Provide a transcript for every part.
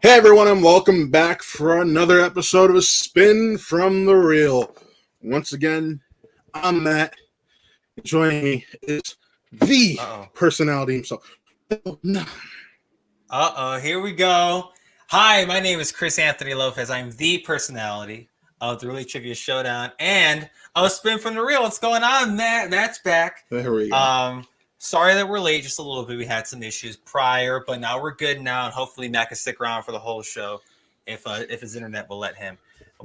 Hey everyone, and welcome back for another episode of A Spin from the Reel. Once again, I'm Matt. Joining me is the personality himself. Here we go. Hi, my name is Chris Anthony Lopez. I'm the personality of the Really Trivia Showdown and a Spin from the Reel. What's going on, Matt? Matt's back. There we go. Sorry that we're late just a little bit. We had some issues prior, but now we're good now, and hopefully Matt can stick around for the whole show if his internet will let him.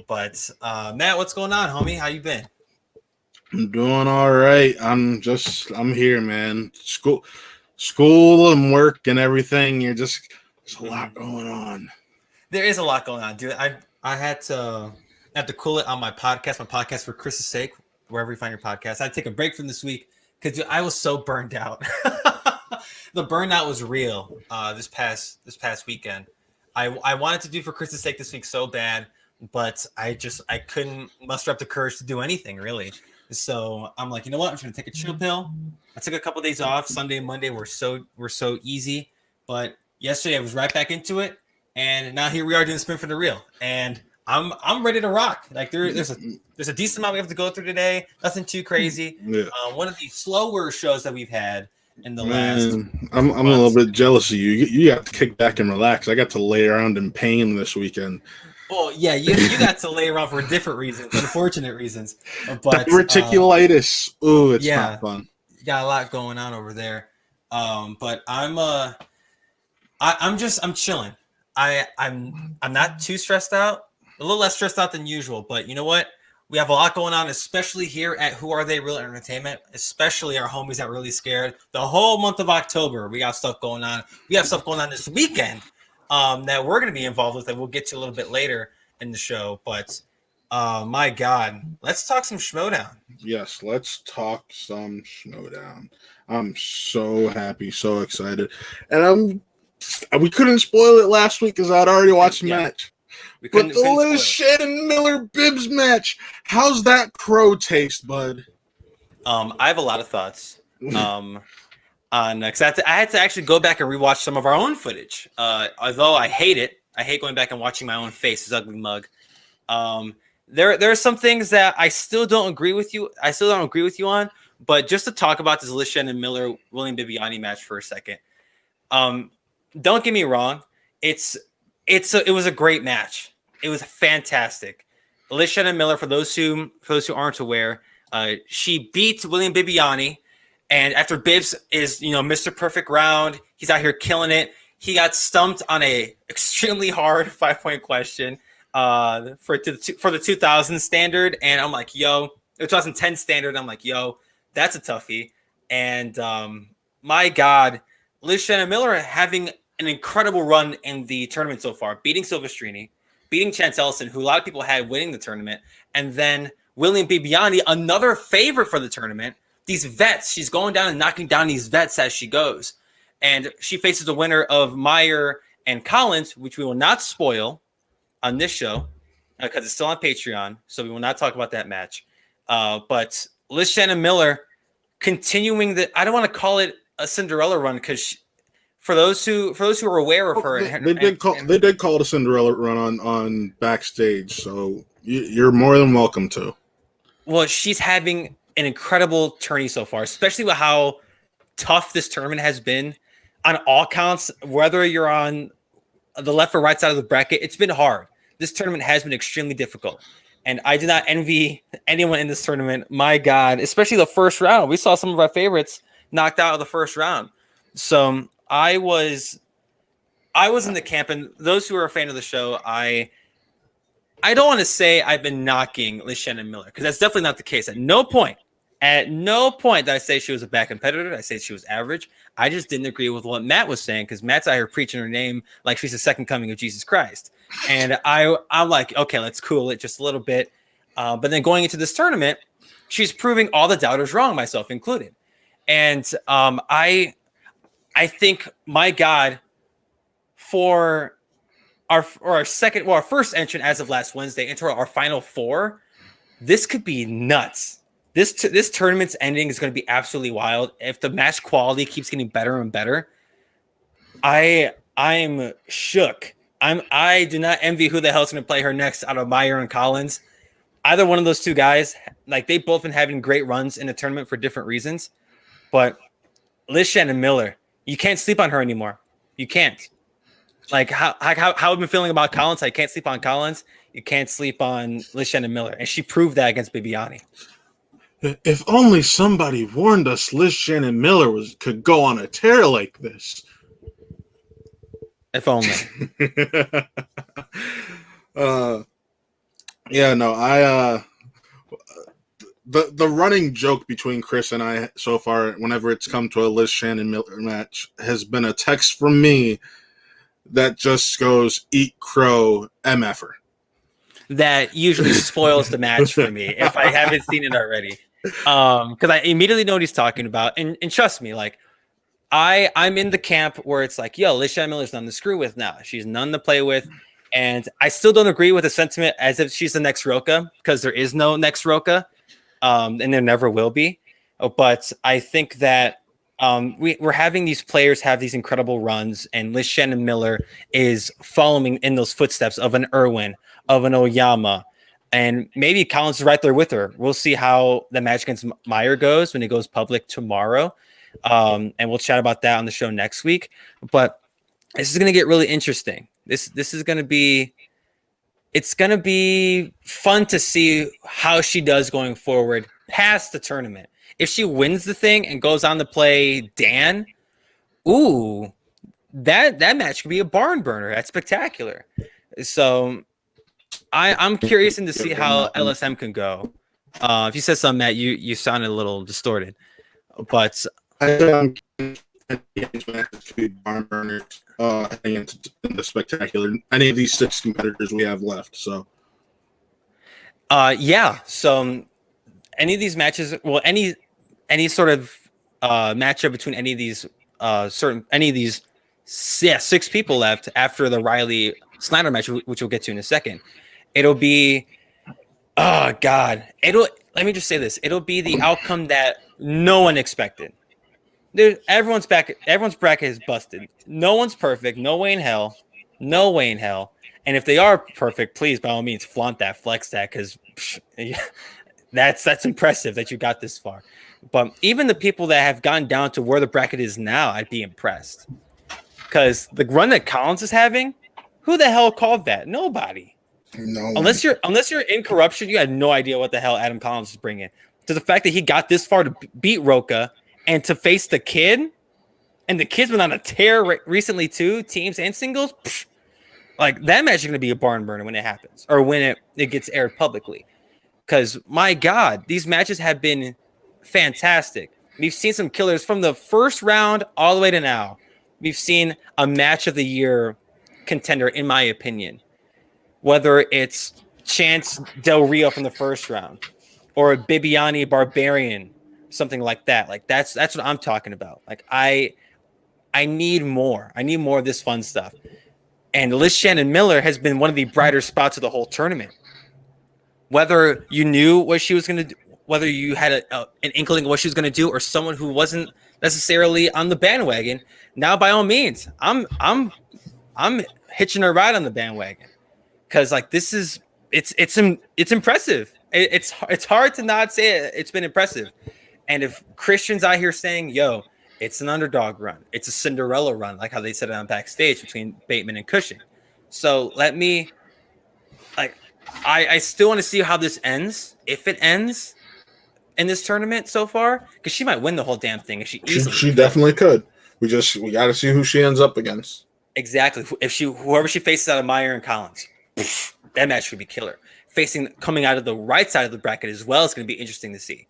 But Matt, what's going on, homie? How you been? I'm doing all right. I'm here, man. School and work and everything. There's a lot going on. There is a lot going on, dude. I had to cool it on my podcast for Chris's sake, wherever you find your podcast. I had to take a break from this week because I was so burned out. The burnout was real this past weekend. I wanted to do for Chris's sake this week so bad, but I couldn't muster up the courage to do anything really. So I'm like, you know what? I'm just gonna take a chill pill. I took a couple of days off. Sunday and Monday were so easy, but yesterday I was right back into it, and now here we are doing Spin for the Reel, and I'm ready to rock. Like there's a decent amount we have to go through today. Nothing too crazy. Yeah. One of the slower shows that we've had in the last. I'm a little bit jealous of you. You got to kick back and relax. I got to lay around in pain this weekend. Well, yeah, you got to lay around for different reasons, unfortunate reasons. But Diverticulitis. It's not fun. You got a lot going on over there. But I'm chilling. I'm not too stressed out. A little less stressed out than usual, but you know what? We have a lot going on, especially here at Who Are They Real Entertainment, especially our homies that Really Scared. The whole month of October, we got stuff going on. We have stuff going on this weekend that we're going to be involved with that we'll get to a little bit later in the show. But my God, let's talk some Schmodown. Yes, let's talk some Schmodown. I'm so happy, so excited. And we couldn't spoil it last week because I'd already watched the match. But the Liz Shannon Miller Bibbs match, how's that crow taste, bud? I have a lot of thoughts. On because I had to actually go back and rewatch some of our own footage. Although I hate it, I hate going back and watching my own face, his ugly mug. There are some things that I still don't agree with you. I still don't agree with you on. But just to talk about this Liz Shannon Miller William Bibiani match for a second. Don't get me wrong. It was a great match. It was fantastic. Liz Shannon Miller, for those who aren't aware, she beat William Bibiani, and after Bibbs is Mr. Perfect Round, he's out here killing it. He got stumped on a extremely hard 5-point question for the 2000 standard, and I'm like, yo, 2010 standard. I'm like, yo, that's a toughie. And my God, Liz Shannon Miller having an incredible run in the tournament so far, beating Silvestrini, beating Chance Ellison, who a lot of people had winning the tournament, and then William Bibiani, another favorite for the tournament. These vets, she's going down and knocking down these vets as she goes. And she faces the winner of Meyer and Collins, which we will not spoil on this show because it's still on Patreon, so we will not talk about that match. But Liz Shannon Miller continuing I don't want to call it a Cinderella run because for those who are aware of her, they did call it a Cinderella run on backstage, so you're more than welcome to. Well, she's having an incredible tourney so far, especially with how tough this tournament has been on all counts. Whether you're on the left or right side of the bracket, it's been hard. This tournament has been extremely difficult, and I do not envy anyone in this tournament. My God, especially the first round. We saw some of our favorites knocked out of the first round. So I was in the camp, and those who are a fan of the show, I don't want to say I've been knocking Liz Shannon Miller because that's definitely not the case. At no point did I say she was a bad competitor. Did I say she was average. I just didn't agree with what Matt was saying because Matt's out here preaching her name like she's the second coming of Jesus Christ. And I'm like, okay, let's cool it just a little bit. But then going into this tournament, she's proving all the doubters wrong, myself included. And I think, my God, for our first entrant as of last Wednesday into our final four, this could be nuts. This tournament's ending is going to be absolutely wild. If the match quality keeps getting better and better, I'm shook I do not envy who the hell's going to play her next out of Meyer and Collins. Either one of those two guys, like they've both been having great runs in the tournament for different reasons. But Liz Shannon Miller, you can't sleep on her anymore. You can't. Like how I've been feeling about Collins. I can't sleep on Collins. You can't sleep on Liz Shannon Miller, and she proved that against Bibiani. If only somebody warned us Liz Shannon Miller could go on a tear like this. If only. The running joke between Chris and I so far, whenever it's come to a Liz Shannon Miller match, has been a text from me that just goes, "Eat crow, MFer." That usually spoils the match for me if I haven't seen it already. Because I immediately know what he's talking about. And trust me, like I'm in the camp where it's like, yo, Liz Shannon Miller's none to screw with now. She's none to play with. And I still don't agree with the sentiment as if she's the next Roka, because there is no next Roka. And there never will be. But I think that we're having these players have these incredible runs, and Liz Shannon Miller is following in those footsteps of an Irwin, of an Oyama, and maybe Collins is right there with her. We'll see how the match against Meyer goes when it goes public tomorrow, and we'll chat about that on the show next week. But this is going to get really interesting. This is going to be. It's going to be fun to see how she does going forward past the tournament. If she wins the thing and goes on to play Dan, ooh, that match could be a barn burner. That's spectacular. So I'm curious to see how LSM can go. If you said something, Matt, you sounded a little distorted. But barn burners in the spectacular. Any of these 6 competitors we have left. So yeah. So any of these matches, well, any sort of matchup between any of these 6 people left after the Riley Snyder match, which we'll get to in a second, it'll be, oh God, let me just say this. It'll be the outcome that no one expected. Everyone's bracket is busted. No one's perfect. No way in hell. And if they are perfect, please, by all means, flaunt that, flex that, because that's impressive that you got this far. But even the people that have gone down to where the bracket is now, I'd be impressed. Because the run that Collins is having, who the hell called that? Nobody. No. Unless you're in corruption, you had no idea what the hell Adam Collins is bringing. To the fact that he got this far to beat Roka and to face the kid, and the kid's been on a tear recently too, teams and singles. Like that match is going to be a barn burner when it happens, or when it gets aired publicly. Because my God, these matches have been fantastic. We've seen some killers from the first round all the way to now. We've seen a match of the year contender, in my opinion. Whether it's Chance Del Rio from the first round, or a Bibiani Barbarian, something like that. Like that's what I'm talking about. Like I need more. I need more of this fun stuff. And Liz Shannon Miller has been one of the brighter spots of the whole tournament. Whether you knew what she was going to do, whether you had an inkling of what she was going to do, or someone who wasn't necessarily on the bandwagon, now by all means, I'm hitching a ride on the bandwagon, because like it's impressive. It's hard to not say it. It's been impressive. And if Christian's out here saying, yo, it's an underdog run, it's a Cinderella run, like how they said it on backstage between Bateman and Cushing. So I still want to see how this ends, if it ends in this tournament so far, because she might win the whole damn thing if she easily. She definitely could. We got to see who she ends up against. Exactly. Whoever she faces out of Meyer and Collins, that match would be killer. Coming out of the right side of the bracket as well is going to be interesting to see.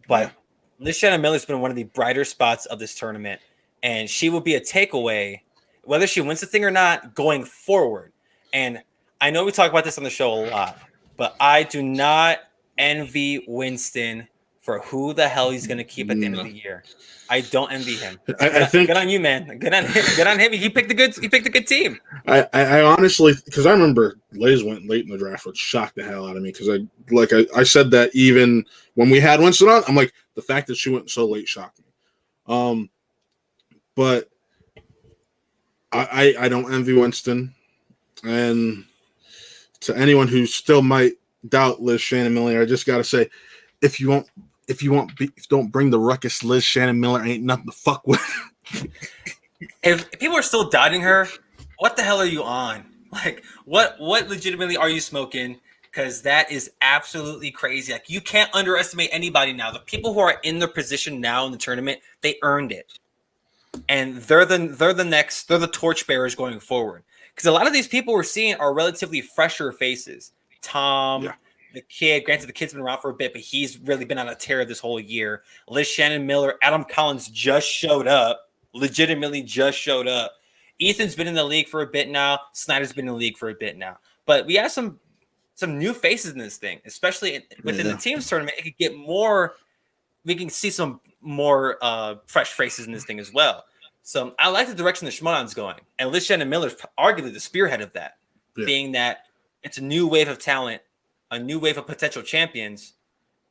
But Liz Shannon Miller's been one of the brighter spots of this tournament, and she will be a takeaway, whether she wins the thing or not, going forward. And I know we talk about this on the show a lot, but I do not envy Winston for who the hell he's going to keep at the end of the year. I don't envy him. I think good on you, man. Good on him. Good on him. He picked a good team. I honestly, because I remember Liz went late in the draft, which shocked the hell out of me. Because I said that even when we had Winston on, I'm like, the fact that she went so late shocked me. But I don't envy Winston And to anyone who still might doubt Liz Shannon Miller, I just gotta say, if you don't bring the ruckus, Liz Shannon Miller ain't nothing to fuck with. If people are still doubting her, what the hell are you on? Like, what legitimately are you smoking? Because that is absolutely crazy. Like, you can't underestimate anybody now. The people who are in their position now in the tournament, they earned it, and they're the torchbearers going forward. Because a lot of these people we're seeing are relatively fresher faces. Tom, the kid. Granted, the kid's been around for a bit, but he's really been on a tear this whole year. Liz Shannon Miller, Adam Collins just showed up. Legitimately just showed up. Ethan's been in the league for a bit now. Snyder's been in the league for a bit now. But we have some new faces in this thing, especially within the teams tournament. It could get more. We can see some more fresh faces in this thing as well. So I like the direction the Schmodown's going. And Liz Shannon Miller's arguably the spearhead of that, being that it's a new wave of talent, a new wave of potential champions.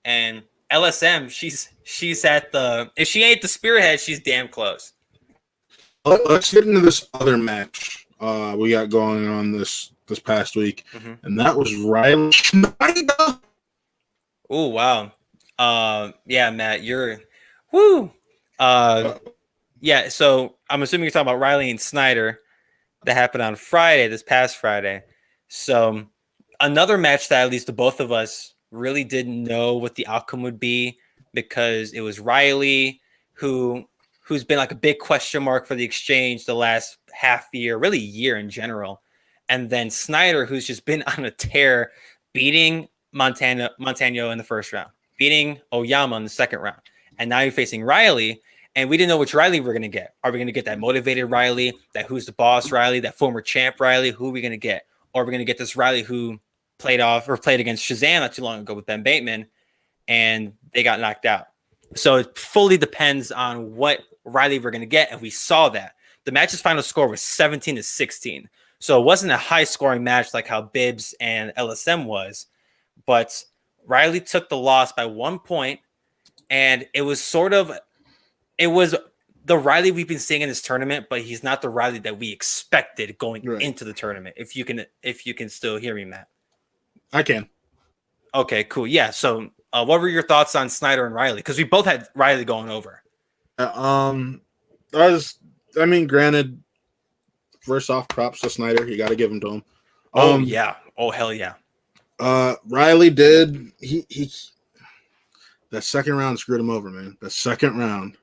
And LSM, she's at the, if she ain't the spearhead, she's damn close. Let's get into this other match we got going on this past week, and that was Riley Schneider. Oh, wow. Yeah, Matt, you're woo. Yeah, so I'm assuming you're talking about Riley and Snyder that happened on Friday, this past Friday. So another match that at least the both of us really didn't know what the outcome would be, because it was Riley who's been like a big question mark for the exchange the last half year, really year in general. And then Snyder, who's just been on a tear, beating Montano in the first round, beating Oyama in the second round. And now you're facing Riley, and we didn't know which Riley we're going to get. Are we going to get that motivated Riley, that who's the boss Riley, that former champ Riley? Who are we going to get? Or are we going to get this Riley who played against Shazam not too long ago with Ben Bateman, and they got knocked out? So it fully depends on what Riley we're going to get, and we saw that. The match's final score was 17-16. So it wasn't a high-scoring match like how Bibbs and LSM was, but Riley took the loss by 1 point, and it was the Riley we've been seeing in this tournament, but he's not the Riley that we expected going into the tournament. If you can still hear me, Matt. I can. Okay, cool. Yeah. So, what were your thoughts on Snyder and Riley? Because we both had Riley going over. Granted, first off, props to Snyder. You got to give them to him. Yeah. Oh, hell yeah. Riley did. He that second round screwed him over, man. The second round.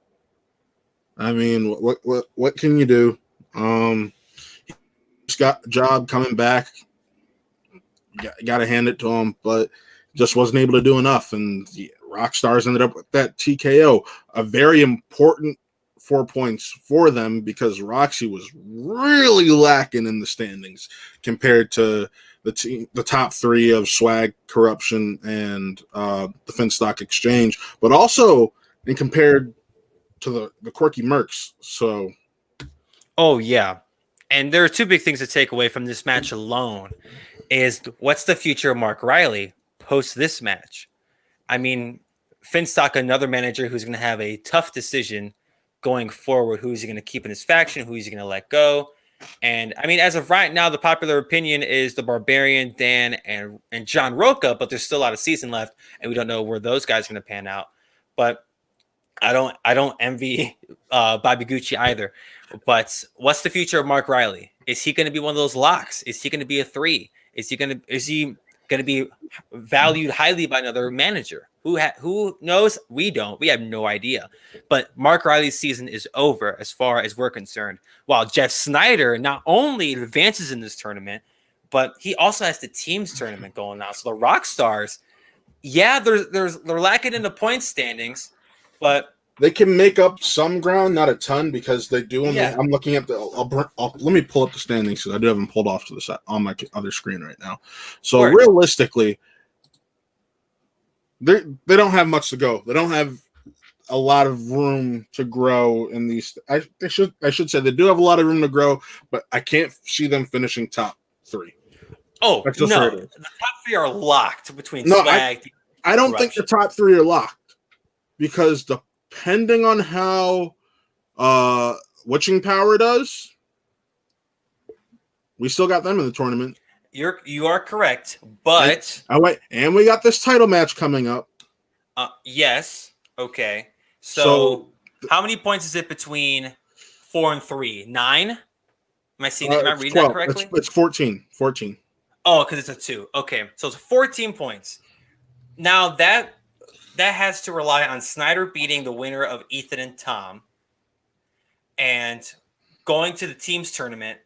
I mean, what can you do? He's got a job coming back. Got to hand it to him, but just wasn't able to do enough. And the Rockstars ended up with that TKO, a very important 4 points for them, because Roxy was really lacking in the standings compared to the top three of Swag, Corruption, and the Finstock Exchange, but also in compared to the Quirky Mercs. So, oh yeah, and there are two big things to take away from this match alone. Is what's the future of Mark Riley post this match? I mean, Finstock, another manager who's going to have a tough decision going forward. Who is he going to keep in his faction? Who is he going to let go? And I mean, as of right now, the popular opinion is the Barbarian, Dan, and John Roca, but there's still a lot of season left, and we don't know where those guys are going to pan out. But I don't envy Bobby Gucci either. But what's the future of Mark Riley? Is he going to be one of those locks? Is he going to be a 3? Is he going to be valued highly by another manager? Who knows? We don't. We have no idea. But Mark Riley's season is over as far as we're concerned. While Jeff Snyder not only advances in this tournament, but he also has the teams tournament going now. So the Rockstars, yeah, they're lacking in the point standings, but they can make up some ground, not a ton, because they do. I'm looking at let me pull up the standings, because I do have them pulled off to the side on my other screen right now. So realistically, they don't have much to go. They don't have a lot of room to grow in these. I should say they do have a lot of room to grow, but I can't see them finishing top 3. Oh no, the top 3 are locked between Swag. I don't think the top 3 are locked, because depending on how Witching Power does, We still got them in the tournament. You are correct, but and we got this title match coming up. Yes. Okay. So how many points is it between 4 and 3? 9? Am I reading 12. that correctly? It's 14. 14. Oh, because it's a 2. Okay, so it's 14 points. Now that has to rely on Snyder beating the winner of Ethan and Tom, and going to the teams tournament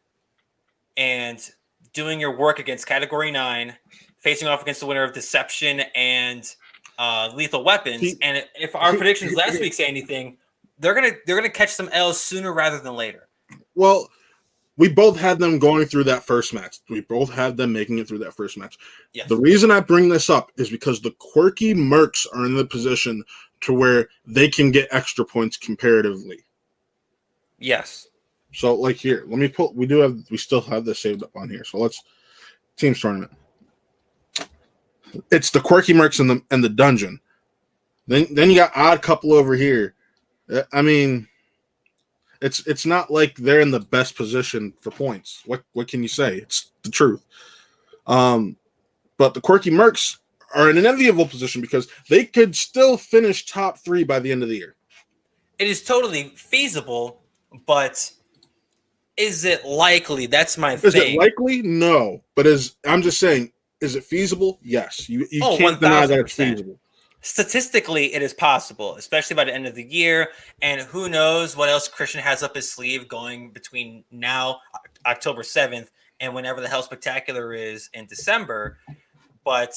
and doing your work against Category 9, facing off against the winner of Deception and Lethal Weapons. And if our predictions last week say anything, they're gonna catch some L's sooner rather than later. Well, we both had them going through that first match. We both had them making it through that first match. Yes. The reason I bring this up is because the quirky Mercs are in the position to where they can get extra points comparatively. Yes. So, like here, let me pull. We still have this saved up on here. So let's teams tournament. It's the quirky Mercs and the dungeon. Then you got odd couple over here. I mean, it's not like they're in the best position for points. What can you say? It's the truth. But the quirky Mercs are in an enviable position because they could still finish top 3 by the end of the year. It is totally feasible, but is it likely? That's my thing. Is it likely? No. But I'm just saying, is it feasible? Yes. You can't 1000%. deny that it's feasible. Statistically, it is possible, especially by the end of the year. And who knows what else Christian has up his sleeve going between now, October 7th, and whenever the Hell Spectacular is in December. But,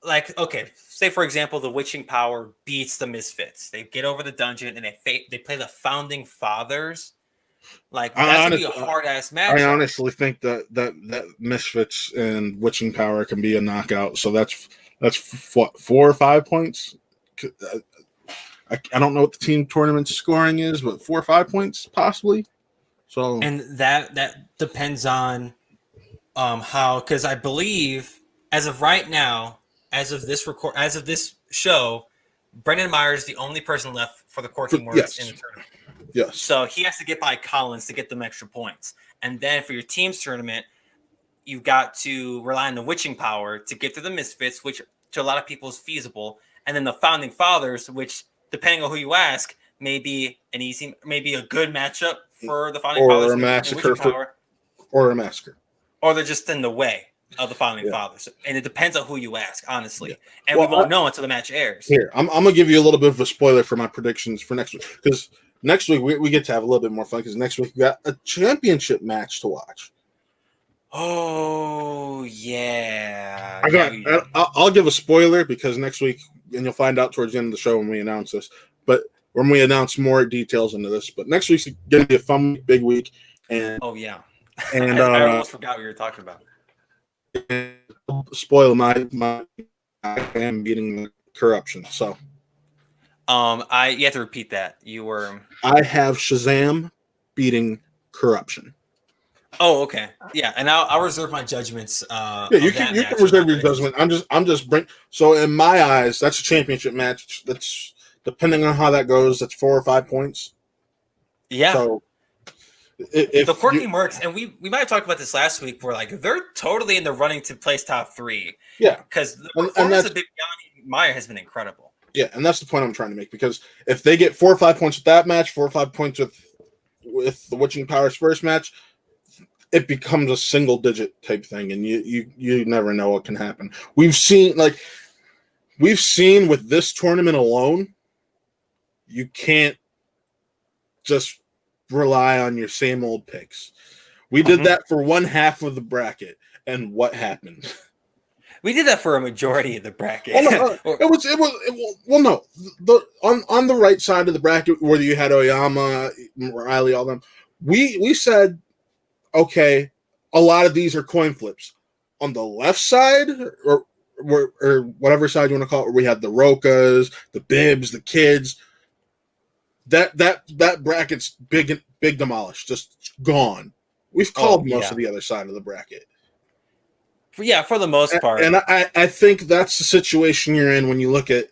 like, okay, say, for example, the Witching Power beats the Misfits. They get over the dungeon, and they play the Founding Fathers. Like, that's going to be a hard-ass match. I honestly think that Misfits and Witching Power can be a knockout. So that's what, 4 or 5 points? I don't know what the team tournament scoring is, but 4 or 5 points possibly. So, and that depends on how, because I believe as of right now, as of this show, Brendan Myers is the only person left for the Quirky Mercs in the tournament. Yes. So he has to get by Collins to get them extra points, and then for your teams tournament, you've got to rely on the Witching Power to get to the Misfits, which to a lot of people is feasible, and then the Founding Fathers, which, depending on who you ask, may be a good matchup for the Founding Fathers. Or a massacre. Or they're just in the way of the Founding Fathers. And it depends on who you ask, honestly. Yeah. And we won't know until the match airs. Here, I'm going to give you a little bit of a spoiler for my predictions for next week, because next week we get to have a little bit more fun, because next week we got a championship match to watch. Oh, yeah. I'll give a spoiler, because next week, and you'll find out towards the end of the show when we announce this, but when we announce more details into this. But next week's going to be a fun, big week. And oh, yeah. And I almost forgot what you were talking about. Spoil my I am beating the corruption. So, you have to repeat that. I have Shazam beating corruption. Oh, okay. Yeah, and I'll reserve my judgments. You can reserve your judgment. I'm just so in my eyes, that's a championship match. That's, depending on how that goes, that's 4 or 5 points. Yeah. So if the Quirky Mercs, and we might have talked about this last week, we're like, they're totally in the running to place top 3. Yeah. Because the performance of Bibiani Meyer has been incredible. Yeah, and that's the point I'm trying to make, because if they get 4 or 5 points with that match, 4 or 5 points with the Witching Power's first match, it becomes a single digit type thing, and you never know what can happen. We've seen with this tournament alone, you can't just rely on your same old picks. We did that for one half of the bracket, and what happened? We did that for a majority of the bracket. No. On the right side of the bracket, where you had Oyama, Riley, all them, we said, okay, a lot of these are coin flips. On the left side, or whatever side you want to call it, where we had the Rokas, the Bibs, the Kids, that bracket's big demolished, just gone. We've called most of the other side of the bracket. Yeah, for the most part. And I think that's the situation you're in when you look at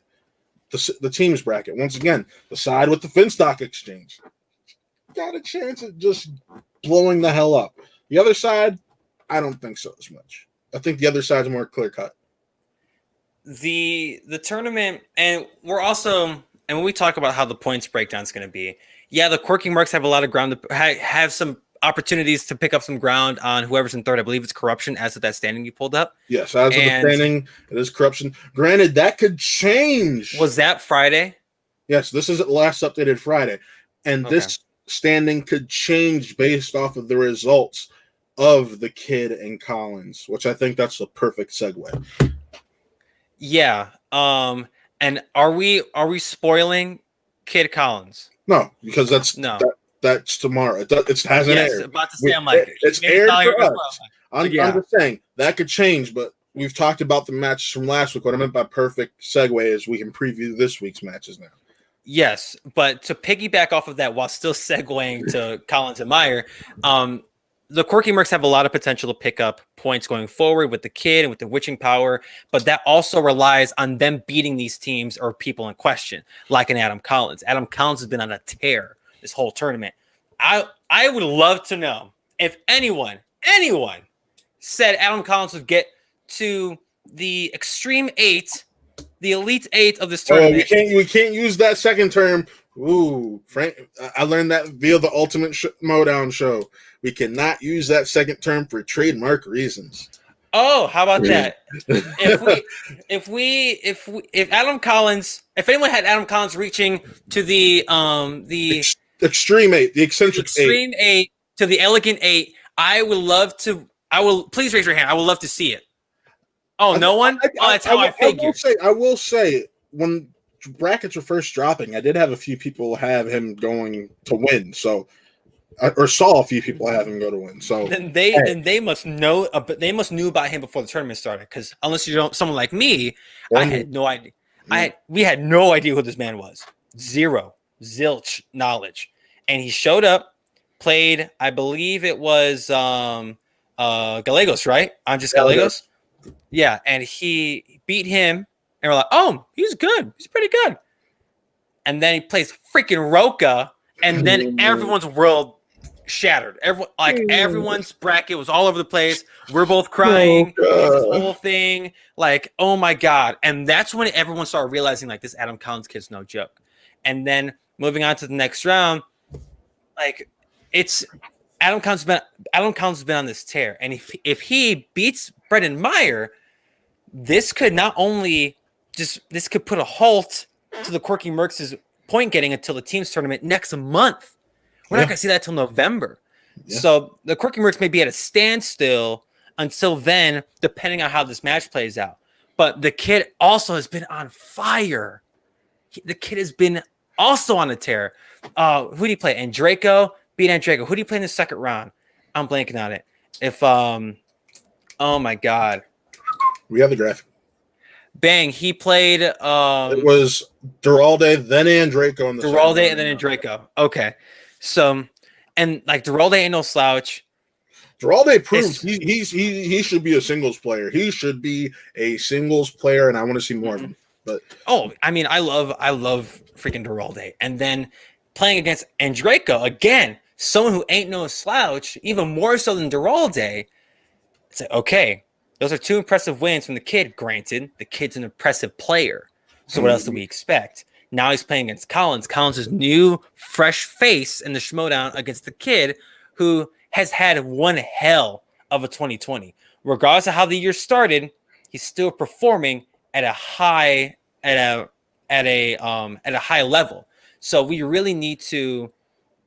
the teams bracket. Once again, the side with the Finstock exchange got a chance at just blowing the hell up. The other side, I don't think so as much. I think the other side's more clear cut. The tournament, and we're also, and when we talk about how the points breakdown is going to be, yeah, the Quirky Mercs have a lot of ground to have some opportunities to pick up some ground on whoever's in third. I believe it's Corruption as of that standing you pulled up. Yes, as of the standing, it is Corruption. Granted, that could change. Was that Friday? Yes, this is last updated Friday. And this standing could change based off of the results of the Kid and Collins, which I think that's the perfect segue. Yeah. And are we spoiling Kid Collins? No, because that's tomorrow. It hasn't aired. About to say, I'm like, it's aired for us. I'm just saying that could change, but we've talked about the matches from last week. What I meant by perfect segue is we can preview this week's matches now. Yes, but to piggyback off of that while still segueing to Collins and Meyer, the Quirky Mercs have a lot of potential to pick up points going forward with the Kid and with the witching power, but that also relies on them beating these teams or people in question, like an Adam Collins. Adam Collins has been on a tear this whole tournament. I would love to know if anyone said Adam Collins would get to the Extreme 8, the Elite 8 of this tournament. We can't use that second term. Ooh, Frank, I learned that via the Ultimate Modown show. We cannot use that second term for trademark reasons. Oh, how about that? If Adam Collins, if anyone had Adam Collins reaching to the Extreme 8, the eccentric Extreme 8 to the Elegant 8, I will please raise your hand. I would love to see it. Oh, no one? That's how I figured. I will say when brackets were first dropping, I did have a few people have him going to win. So, or saw a few people have him go to win. So then they must know. They must knew about him before the tournament started. Because unless you don't, someone like me, I had no idea. We had no idea who this man was. Zilch knowledge. And he showed up, played. I believe it was Gallegos, right? I'm just Gallegos. Yeah, and he beat him, and we're like, oh, he's good. He's pretty good. And then he plays freaking Roca, and then everyone's world shattered. Everyone's bracket was all over the place. We're both crying. This whole thing, like, oh my god! And that's when everyone started realizing, like, this Adam Collins kid's no joke. And then moving on to the next round, like, it's Adam Collins has been on this tear, and if he beats Brendan Meyer, this could not only this could put a halt to the Quirky Mercs' point getting until the teams tournament next month. We're not going to see that till November. Yeah. So the Quirky Mercs may be at a standstill until then, depending on how this match plays out. But the Kid also has been on fire. The Kid has been also on a tear. Who do you play? Andreyko beat Andreyko. Who do you play in the second round? I'm blanking on it. Oh my god, we have the graphic. Bang! He played. It was Duralde, then Andreyko, and Duralde, and then Andreyko. Okay, so and like Duralde ain't no slouch. Duralde proves he should be a singles player. He should be a singles player, and I want to see more of him. But I mean, I love freaking Duralde, and then playing against Andreyko again, someone who ain't no slouch, even more so than Duralde. It's like, okay, those are two impressive wins from the Kid. Granted, the Kid's an impressive player. So what else do we expect? Now he's playing against Collins. Collins' new, fresh face in the Schmodown against the Kid, who has had one hell of a 2020. Regardless of how the year started, he's still performing at a high level. So we really need to.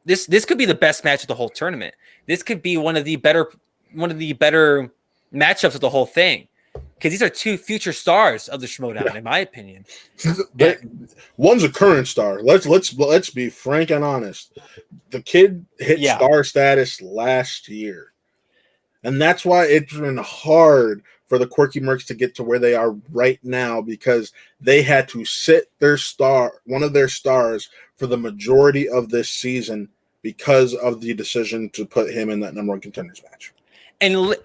This could be the best match of the whole tournament. This could be one of the better matchups of the whole thing, because these are two future stars of the Schmodown, in my opinion. One's a current star. Let's be frank and honest. The Kid hit star status last year, and that's why it's been hard for the Quirky Mercs to get to where they are right now, because they had to sit one of their stars, for the majority of this season because of the decision to put him in that number one contenders match. And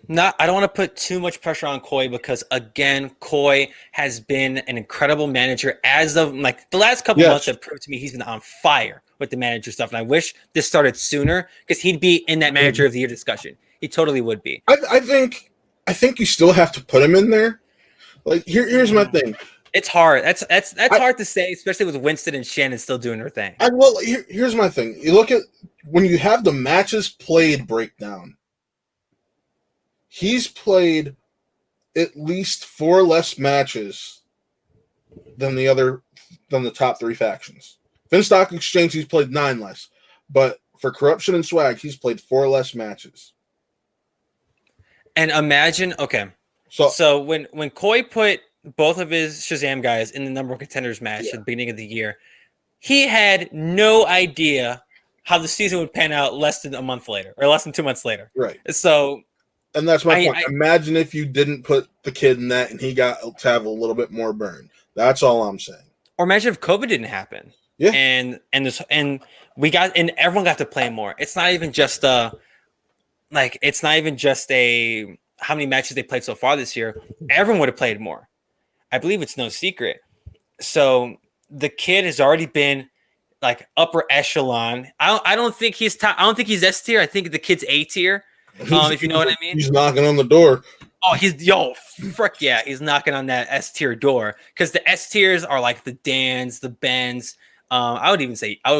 I don't want to put too much pressure on Coy, because again, Coy has been an incredible manager as of like the last couple months have proved to me he's been on fire with the manager stuff. And I wish this started sooner, because he'd be in that manager of the year discussion. He totally would be. I think you still have to put him in there. Like here's my thing. It's hard. That's hard to say, especially with Winston and Shannon still doing their thing. Here's my thing. You look at when you have the matches played breakdown. He's played at least 4 less matches than the top 3 factions. Finstock Exchange, he's played 9 less. But for Corruption and Swag, he's played 4 less matches. And imagine, okay. So when Koi put both of his Shazam guys in the number one contenders match at the beginning of the year, he had no idea how the season would pan out less than a month later or less than 2 months later. Right. So, and that's my point. Imagine if you didn't put the kid in that and he got to have a little bit more burn. That's all I'm saying. Or imagine if COVID didn't happen. Yeah. And everyone got to play more. It's not even just how many matches they played so far this year. Everyone would have played more. I believe it's no secret. So the kid has already been like upper echelon. I don't think he's top. I don't think he's S tier. I think the kid's A tier. If you know what I mean. He's knocking on the door. Oh, frick yeah, he's knocking on that S tier door because the S tiers are like the Dans, the Bens. I would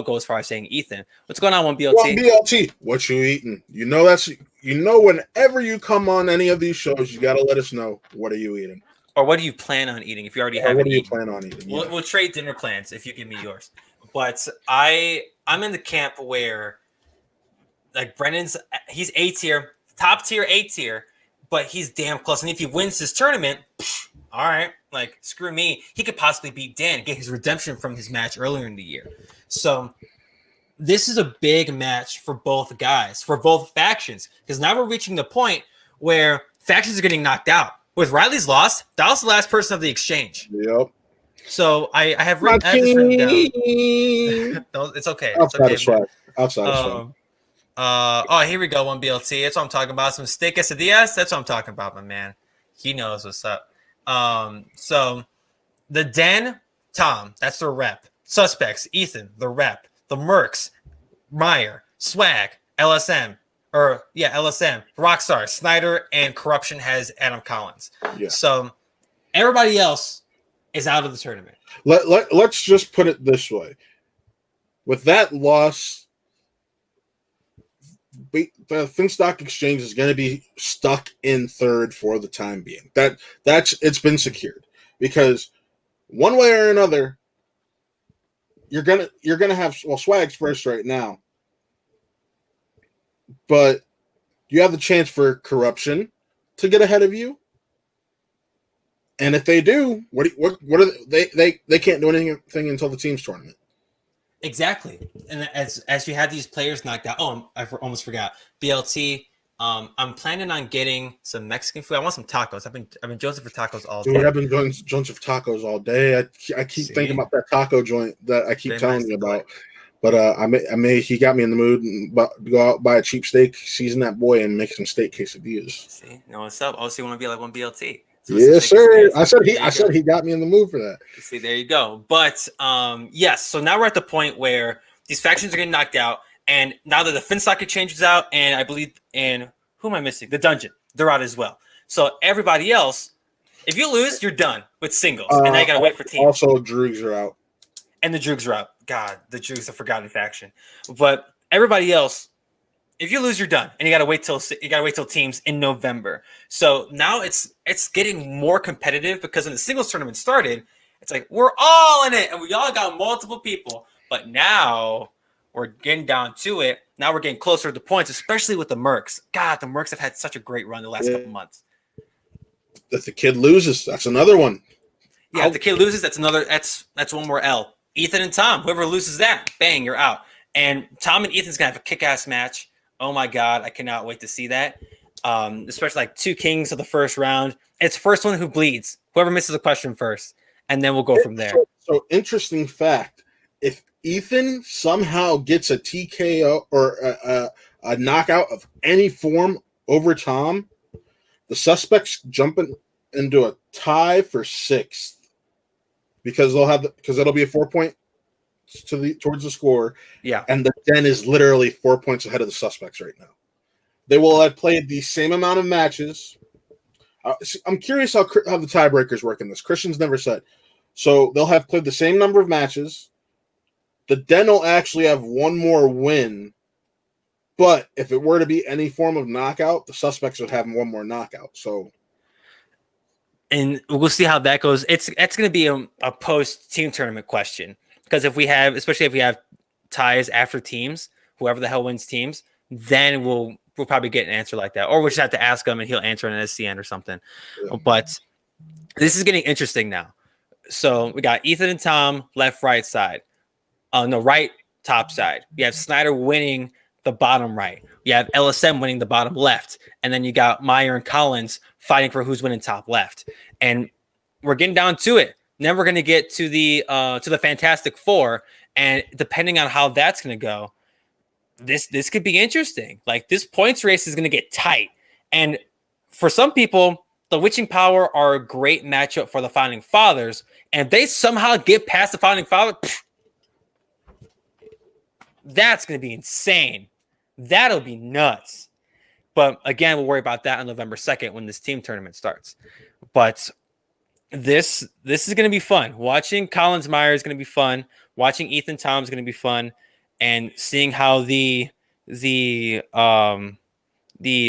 go as far as saying Ethan. What's going on, 1BLT? 1BLT, what you eating? Whenever you come on any of these shows, you gotta let us know what are you eating. Or what do you plan on eating if you already have? What do you plan on eating? We'll trade dinner plans if you give me yours. But I'm in the camp where like he's A tier, top tier, A tier, but he's damn close. And if he wins this tournament, all right, like screw me. He could possibly beat Dan, get his redemption from his match earlier in the year. So this is a big match for both guys, for both factions, because now we're reaching the point where factions are getting knocked out. With Riley's loss, that was the last person of the exchange. Yep. So I have this written down. It's okay. Outside Here we go, 1BLT. That's what I'm talking about. Some steak quesadillas. That's what I'm talking about, my man. He knows what's up. So the Den, Tom, that's the rep. Suspects, Ethan, the rep. The Mercs, Meyer, Swag, LSM, Rockstar, Snyder, and Corruption has Adam Collins. Yeah. So everybody else is out of the tournament. Let's just put it this way. With that loss, the Finstock Exchange is going to be stuck in third for the time being. It's been secured because one way or another, you're gonna have Swag's first right now, but you have the chance for Corruption to get ahead of you. And if they do, what are they can't do anything until the team's tournament. Exactly. And as you had these players knocked out, I almost forgot. BLT, I'm planning on getting some Mexican food. I want some tacos. I've been jonesing for tacos all day. Dude, I've been jonesing for tacos all day. I keep thinking about that taco joint that I keep telling you about. But he got me in the mood and go out, buy a cheap steak, season that boy, and make some steak quesadillas. See, know what's up? Also, you want to be like 1BLT. So yes, sir. I said he got me in the mood for that. See, there you go. But yes, so now we're at the point where these factions are getting knocked out, and now that the Finstock Exchange is out, and I believe, and who am I missing? The Dungeon, they're out as well. So everybody else, if you lose, you're done with singles, and now you gotta wait for teams. Also, Droogs are out, and the Droogs are out. God, the Droogs, a forgotten faction. But everybody else, if you lose, you're done, and you gotta wait till teams in November. So now it's getting more competitive because when the singles tournament started, it's like we're all in it, and we all got multiple people. But now we're getting down to it. Now we're getting closer to the points, especially with the Mercs. God, the Mercs have had such a great run the last couple months. If the kid loses, that's another one. Yeah, if the kid loses, that's one more L. Ethan and Tom, whoever loses that, bang, you're out. And Tom and Ethan's gonna have a kick-ass match. Oh my God, I cannot wait to see that. Especially like 2 kings of the first round. It's first one who bleeds. Whoever misses a question first, and then we'll go from there. So interesting fact: if Ethan somehow gets a TKO or a knockout of any form over Tom, the Suspects jumping into a tie for 6th because it'll be a 4-point towards the score. Yeah, and the Den is literally 4 points ahead of the Suspects right now. They will have played the same amount of matches. I'm curious how the tiebreakers work in this. Christian's never said. So they'll have played the same number of matches. The Den will actually have one more win. But if it were to be any form of knockout, the Suspects would have one more knockout. So, and we'll see how that goes. It's going to be a post team tournament question, because especially if we have ties after teams, whoever the hell wins teams, then we'll probably get an answer like that, or we'll just have to ask him and he'll answer in an SCN or something. Yeah. But this is getting interesting now. So we got Ethan and Tom left, right side. On the right top side, we have Snyder winning the bottom right. You have LSM winning the bottom left, and then you got Meyer and Collins fighting for who's winning top left. And we're getting down to it. Then we're going to get to the Fantastic Four, and depending on how that's going to go, this could be interesting. Like, this points race is going to get tight, and for some people, the Witching Power are a great matchup for the Founding Fathers, and if they somehow get past the Founding Fathers, that's going to be insane. That'll be nuts. But again, we'll worry about that on November 2nd when this team tournament starts. But this is going to be fun. Watching Collins Meyer is going to be fun. Watching Ethan Tom is going to be fun, and seeing how the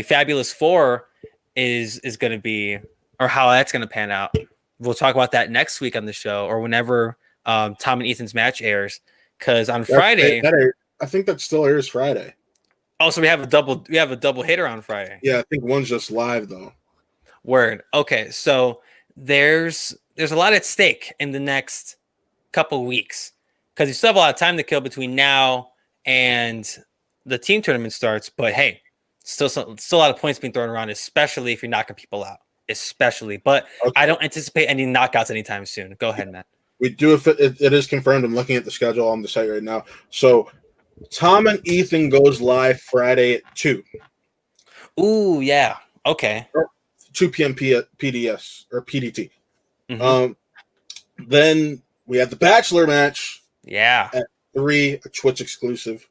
Fabulous Four is going to be, or how that's going to pan out. We'll talk about that next week on the show, or whenever Tom and Ethan's match airs. Because on Friday, I think that still airs Friday. Oh, so we have a double hitter on Friday. Yeah, I think one's just live though. Word. Okay, so there's a lot at stake in the next couple weeks, because you still have a lot of time to kill between now and the team tournament starts. But hey, still a lot of points being thrown around, especially if you're knocking people out. But okay. I don't anticipate any knockouts anytime soon. Go ahead, Matt. We do, if it is confirmed. I'm looking at the schedule on the site right now. So Tom and Ethan goes live Friday at 2. Ooh, yeah. Okay. 2 p.m. PDS or PDT. Mm-hmm. Then we have the Bachelor match. Yeah. At 3, a Twitch exclusive.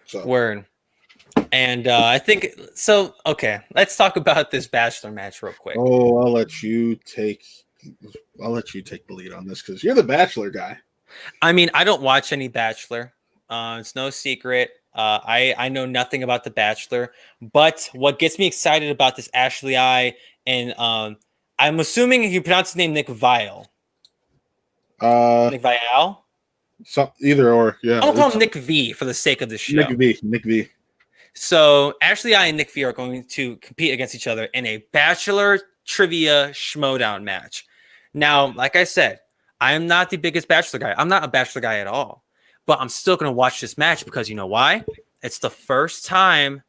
So. Word. And I think so. Okay, let's talk about this Bachelor match real quick. Oh, I'll let you take the lead on this because you're the Bachelor guy. I mean, I don't watch any Bachelor. It's no secret. I know nothing about the Bachelor, but what gets me excited about this Ashley I, and I'm assuming you pronounce his name Nick Vial. Nick Vial? Either or, yeah. I'll call him Nick V for the sake of the show. Nick V. So Ashley I and Nick V are going to compete against each other in a Bachelor Trivia Schmodown match. Now, like I said, I am not the biggest Bachelor guy. I'm not a Bachelor guy at all. But I'm still going to watch this match because you know why? It's the first time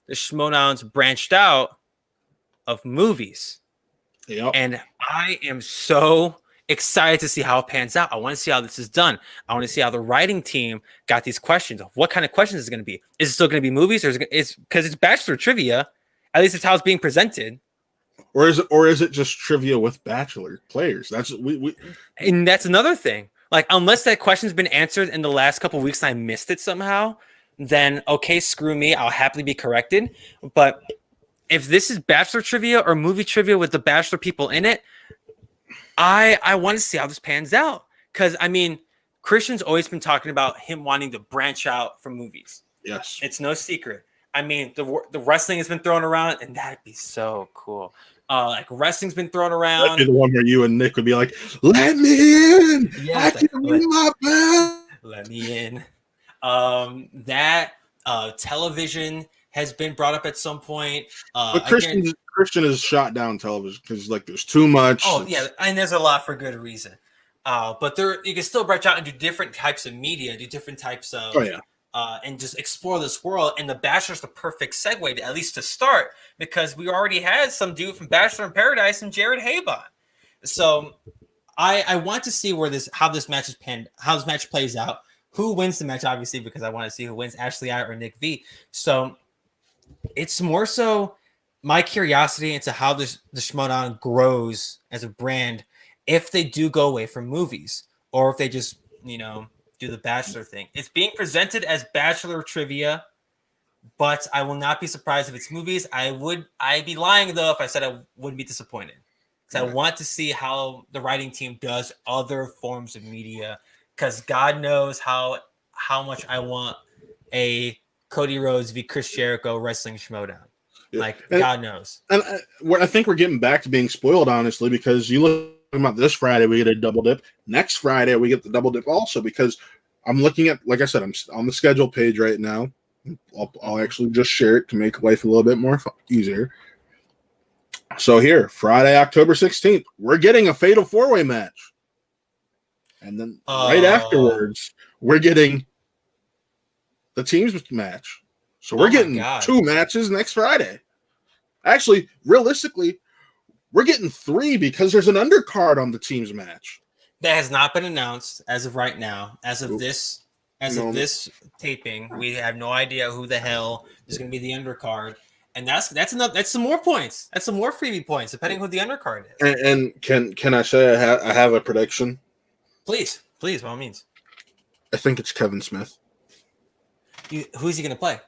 the Schmodowns branched out of movies. Yep. And I am so excited to see how it pans out. I want to see how this is done. I want to see how the writing team got these questions. What kind of questions is it going to be? Is it still going to be movies? Or is because it's Bachelor trivia? At least it's how it's being presented. Or is it just trivia with Bachelor players? That's we. And that's another thing. Like, unless that question's been answered in the last couple of weeks and I missed it somehow, then okay, screw me. I'll happily be corrected. But if this is Bachelor trivia or movie trivia with the Bachelor people in it, I want to see how this pans out. Because, I mean, Christian's always been talking about him wanting to branch out from movies. Yes. It's no secret. I mean, the wrestling has been thrown around, and that'd be so cool. Like, wrestling's been thrown around. That'd be the one where you and Nick would be like, "Let me in! Yeah, I can ring my bell. Let me in." Television has been brought up at some point. But Christian has shot down television because like there's too much. Oh yeah, and there's a lot for good reason. But you can still branch out and do different types of media, do different types of. Oh yeah. And just explore this world. And The Bachelor's the perfect segue, at least to start, because we already had some dude from Bachelor in Paradise and Jared Habon. So I want to see how this match plays out. Who wins the match, obviously, because I want to see who wins, Ashley I or Nick V. So it's more so my curiosity into how the Schmodown grows as a brand if they do go away from movies, or if they just, do the Bachelor thing. It's being presented as Bachelor trivia but I will not be surprised if it's movies. I'd be lying though if I said I wouldn't be disappointed, because I want to see how the writing team does other forms of media, because God knows how much I want a Cody Rhodes v Chris Jericho wrestling schmodown. Yeah. Like, God knows. And I think we're getting back to being spoiled, honestly, because you look about this Friday, we get a double dip. Next Friday, we get the double dip also, because I'm looking at, like I said, I'm on the schedule page right now. I'll actually just share it to make life a little bit more easier. So here, Friday, October 16th, we're getting a fatal 4-way match. And then right afterwards, we're getting the teams match. So we're getting 2 matches next Friday. Actually, realistically, we're getting 3 because there's an undercard on the teams match. That has not been announced as of right now. As of this taping, we have no idea who the hell is going to be the undercard. And that's some more points. That's some more freebie points, depending who the undercard is. And can I say I have a prediction? Please, by all means. I think it's Kevin Smith. Who's he going to play?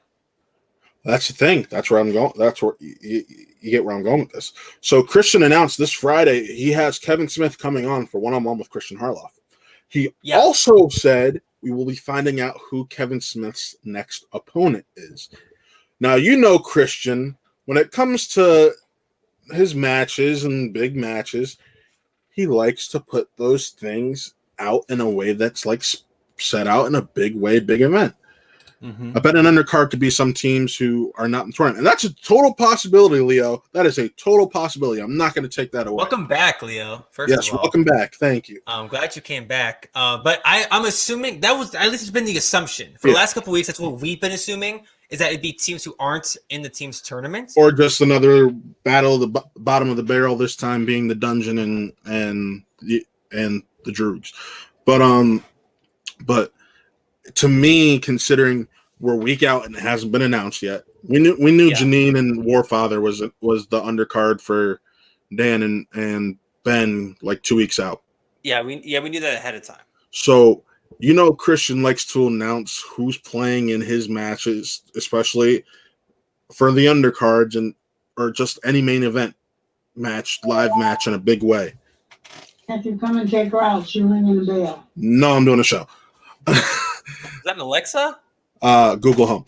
That's the thing. That's where I'm going. That's where you get where I'm going with this. So Christian announced this Friday he has Kevin Smith coming on for one-on-one with Christian Harloff. He also said we will be finding out who Kevin Smith's next opponent is. Now, you know Christian, when it comes to his matches and big matches, he likes to put those things out in a way that's like set out in a big way, big event. Mm-hmm. I bet an undercard could be some teams who are not in the tournament. And that's a total possibility, Leo. That is a total possibility. I'm not going to take that away. Welcome back, Leo. First of all. Welcome back. Thank you. I'm glad you came back. But I'm assuming that was, at least it's been the assumption. For the last couple of weeks, that's what we've been assuming, is that it'd be teams who aren't in the team's tournament. Or just another battle of the bottom of the barrel, this time being the dungeon and the Droogs. But to me, considering we're a week out and it hasn't been announced yet, we knew Janine and Warfather was the undercard for Dan and Ben like 2 weeks out. Yeah, we knew that ahead of time. So Christian likes to announce who's playing in his matches, especially for the undercards or just any main event match, live match in a big way. Can't you come and check her out? She's ringing the bell. No, I'm doing a show. Is that an Alexa? Google Home.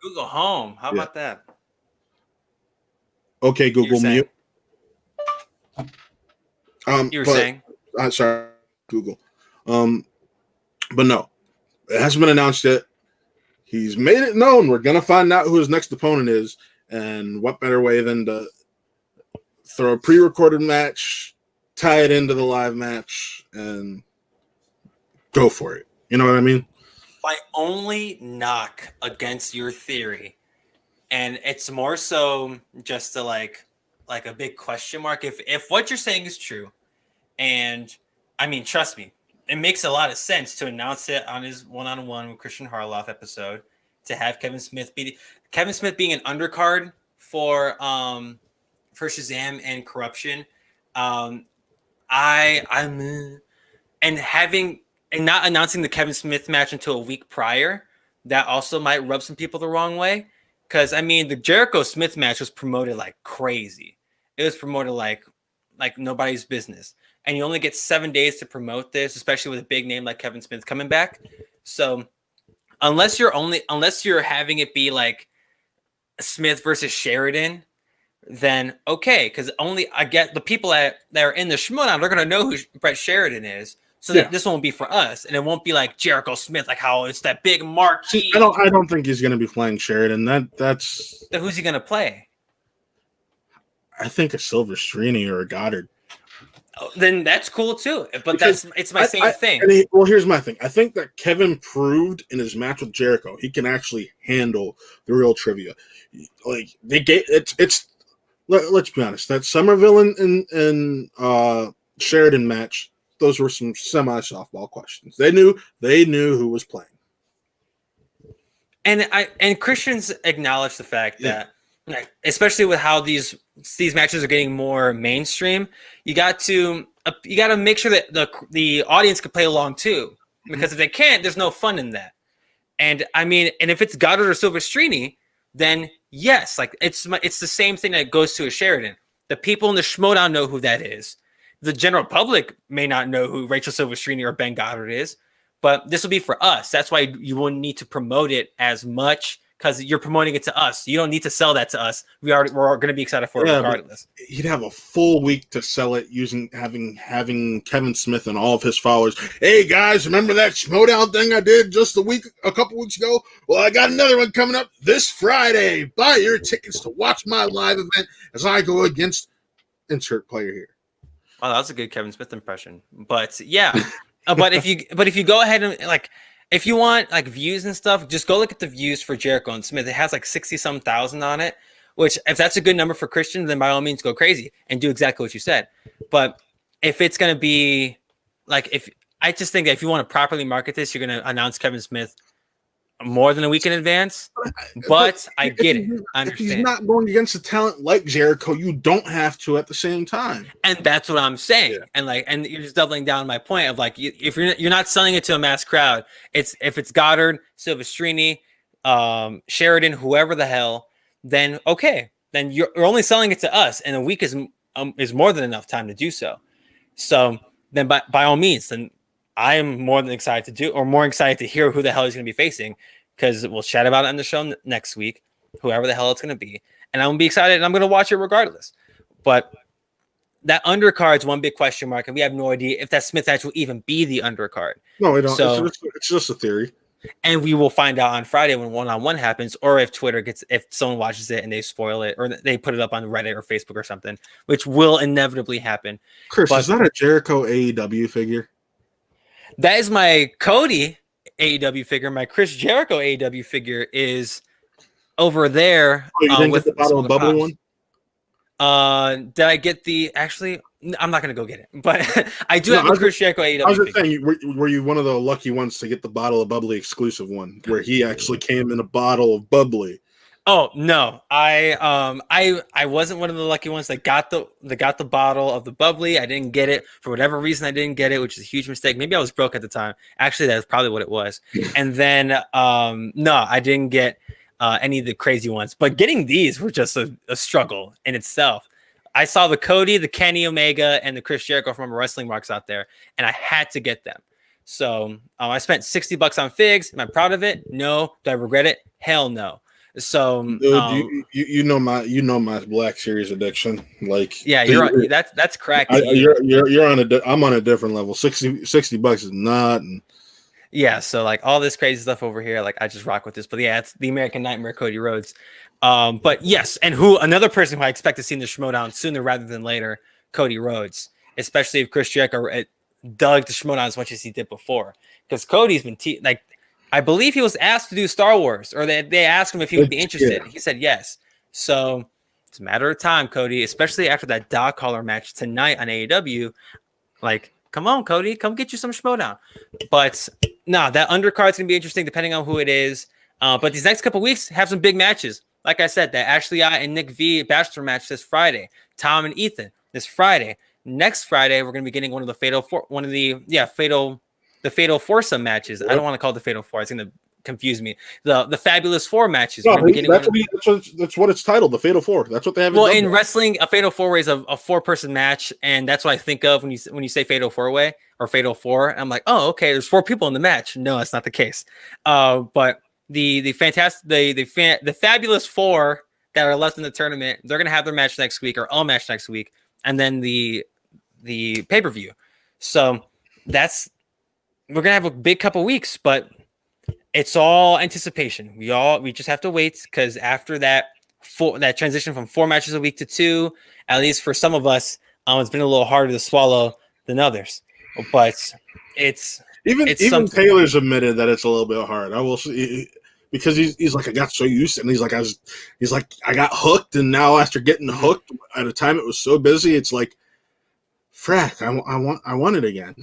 Google Home. How about that? Okay, Google mute. You were saying? Sorry, Google. But no, it hasn't been announced yet. He's made it known. We're gonna find out who his next opponent is, and what better way than to throw a pre-recorded match, tie it into the live match, and go for it. You know what I mean? My only knock against your theory, and it's more so just to like a big question mark, if what you're saying is true, and I mean, trust me, it makes a lot of sense to announce it on his one-on-one with Christian Harloff episode, to have Kevin Smith being an undercard for Shazam and Corruption. And not announcing the Kevin Smith match until a week prior, that also might rub some people the wrong way. Because, I mean, the Jericho Smith match was promoted like crazy. It was promoted like nobody's business. And you only get 7 days to promote this, especially with a big name like Kevin Smith coming back. So unless you're having it be like Smith versus Sheridan, then okay. Because I get the people that are in the Schmodown, they're going to know who Brett Sheridan is. So that this won't be for us, and it won't be like Jericho Smith, like how it's that big marquee. I don't think he's going to be playing Sheridan. That's. So who's he going to play? I think a Silver Strini or a Goddard. Oh, then that's cool too. But it's my same thing. Well, here's my thing. I think that Kevin proved in his match with Jericho he can actually handle the real trivia. Like they get it's. Let's be honest. That Somerville and Sheridan match. Those were some semi-softball questions. They knew who was playing. And Christians acknowledge the fact that, especially with how these matches are getting more mainstream, you got to make sure that the audience can play along too. Because if they can't, there's no fun in that. And I mean, and if it's Goddard or Silvestrini, then yes, like it's the same thing that goes to a Sheridan. The people in the Schmodown know who that is. The general public may not know who Rachel Silvestrini or Ben Goddard is, but this will be for us. That's why you won't need to promote it as much because you're promoting it to us. You don't need to sell that to us. We're going to be excited for it regardless. He'd have a full week to sell it using having Kevin Smith and all of his followers. Hey guys, remember that Schmodown thing I did just a couple weeks ago? Well, I got another one coming up this Friday. Buy your tickets to watch my live event as I go against insert player here. Wow, that's a good Kevin Smith impression. But yeah, but if you go ahead and like, if you want like views and stuff, just go look at the views for Jericho and Smith. It has like 60-some thousand on it, which if that's a good number for Christian, then by all means go crazy and do exactly what you said. But if it's going to be like, I just think that if you want to properly market this, you're going to announce Kevin Smith more than a week in advance, but I get it. I understand. If he's not going against a talent like Jericho, you don't have to at the same time. And that's what I'm saying. Yeah. And you're just doubling down my point of like, if you're not selling it to a mass crowd, if it's Goddard, Silvestrini, Sheridan, whoever the hell, then okay, then you're only selling it to us, and a week is more than enough time to do so. So then by all means, then I am more excited to hear who the hell he's going to be facing, because we'll chat about it on the show next week, whoever the hell it's going to be. And I'm going to be excited, and I'm going to watch it regardless. But that undercard's one big question mark, and we have no idea if that Smith match will even be the undercard. No, we don't. So, it's just a theory. And we will find out on Friday when one-on-one happens, or if someone watches it and they spoil it, or they put it up on Reddit or Facebook or something, which will inevitably happen. Chris, is that a Jericho AEW figure? That is my Cody AEW figure. My Chris Jericho AEW figure is over there. Oh, you didn't get the bottle of bubbly one? Did I get actually, I'm not going to go get it, but I do have a Chris Jericho AEW I was just figure. saying, were you one of the lucky ones to get the bottle of bubbly exclusive one, where he actually came in a bottle of bubbly? Oh no, I wasn't one of the lucky ones that got the bottle of the bubbly. I didn't get it for whatever reason. I didn't get it, which is a huge mistake. Maybe I was broke at the time. Actually, that's probably what it was. And then no, I didn't get any of the crazy ones. But getting these were just a struggle in itself. I saw the Cody, the Kenny Omega, and the Chris Jericho from Wrestling Marks out there, and I had to get them. So I spent $60 on figs. Am I proud of it? No. Do I regret it? Hell no. So dude, you know my Black Series addiction. Like, yeah, that's crack. You're on I'm on a different level. $60 is not. Yeah, so like all this crazy stuff over here, like I just rock with this. But yeah, it's the American Nightmare, Cody Rhodes. But yes, and another person who I expect to see in the Schmodown sooner rather than later, Cody Rhodes, especially if Chris Jericho dug the Schmodown as much as he did before, because Cody's been I believe he was asked to do Star Wars, or they asked him if he would be interested. Yeah. He said yes. So it's a matter of time, Cody, especially after that dog collar match tonight on AEW. Like, come on, Cody, come get you some Schmodown. But no, that undercard's going to be interesting depending on who it is. But these next couple weeks have some big matches. Like I said, that Ashley I and Nick V Bachelor match this Friday. Tom and Ethan this Friday. Next Friday, we're going to be getting one of the Fatal Foursome matches. Yep. I don't want to call it the Fatal Four. It's going to confuse me. The Fabulous Four matches. No, that's what it's titled, the Fatal Four. That's what they have. Well, in wrestling, a Fatal Four Way is a 4-person match, and that's what I think of when you say Fatal Four Way or Fatal Four. I'm like, oh, okay, there's 4 people in the match. No, that's not the case. But the Fabulous Four that are left in the tournament, they're going to have their match next week, or all match next week, and then the pay-per-view. So we're gonna have a big couple weeks, but it's all anticipation. We just have to wait, because after that transition from 4 matches a week to 2, at least for some of us, it's been a little harder to swallow than others. But it's Taylor's admitted that it's a little bit hard. I will say, because he's like, I got so used to it, and he's like I got hooked, and now after getting hooked at a time it was so busy, it's like, frack, I want it again.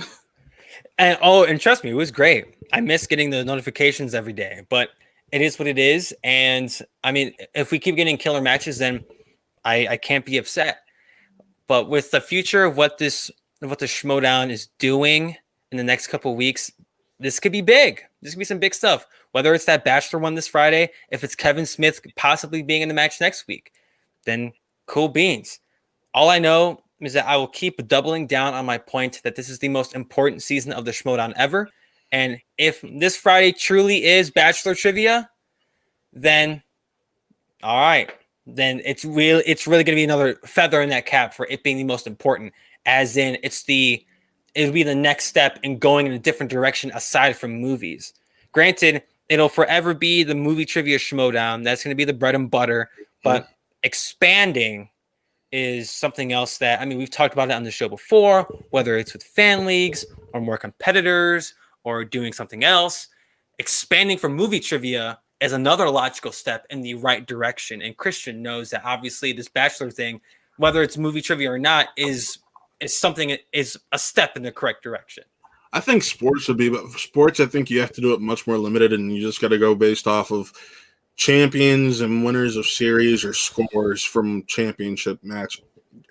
And trust me, it was great. I miss getting the notifications every day, but it is what it is. And I mean, if we keep getting killer matches, then I can't be upset. But with the future of what the Schmodown is doing in the next couple of weeks, this could be big. This could be some big stuff. Whether it's that Bachelor one this Friday, if it's Kevin Smith possibly being in the match next week, then cool beans. All I know is that I will keep doubling down on my point that this is the most important season of the Schmodown ever. And if this Friday truly is Bachelor trivia, then all right, then it's really going to be another feather in that cap for it being the most important. As in, it'll be the next step in going in a different direction aside from movies. Granted, it'll forever be the movie trivia Schmodown. That's going to be the bread and butter. But expanding is something else that, I mean, we've talked about it on the show before, whether it's with fan leagues or more competitors or doing something else. Expanding from movie trivia is another logical step in the right direction. And Christian knows that obviously this Bachelor thing, whether it's movie trivia or not, is a step in the correct direction. I think sports would be, but for sports, I think you have to do it much more limited, and you just got to go based off of champions and winners of series or scores from championship match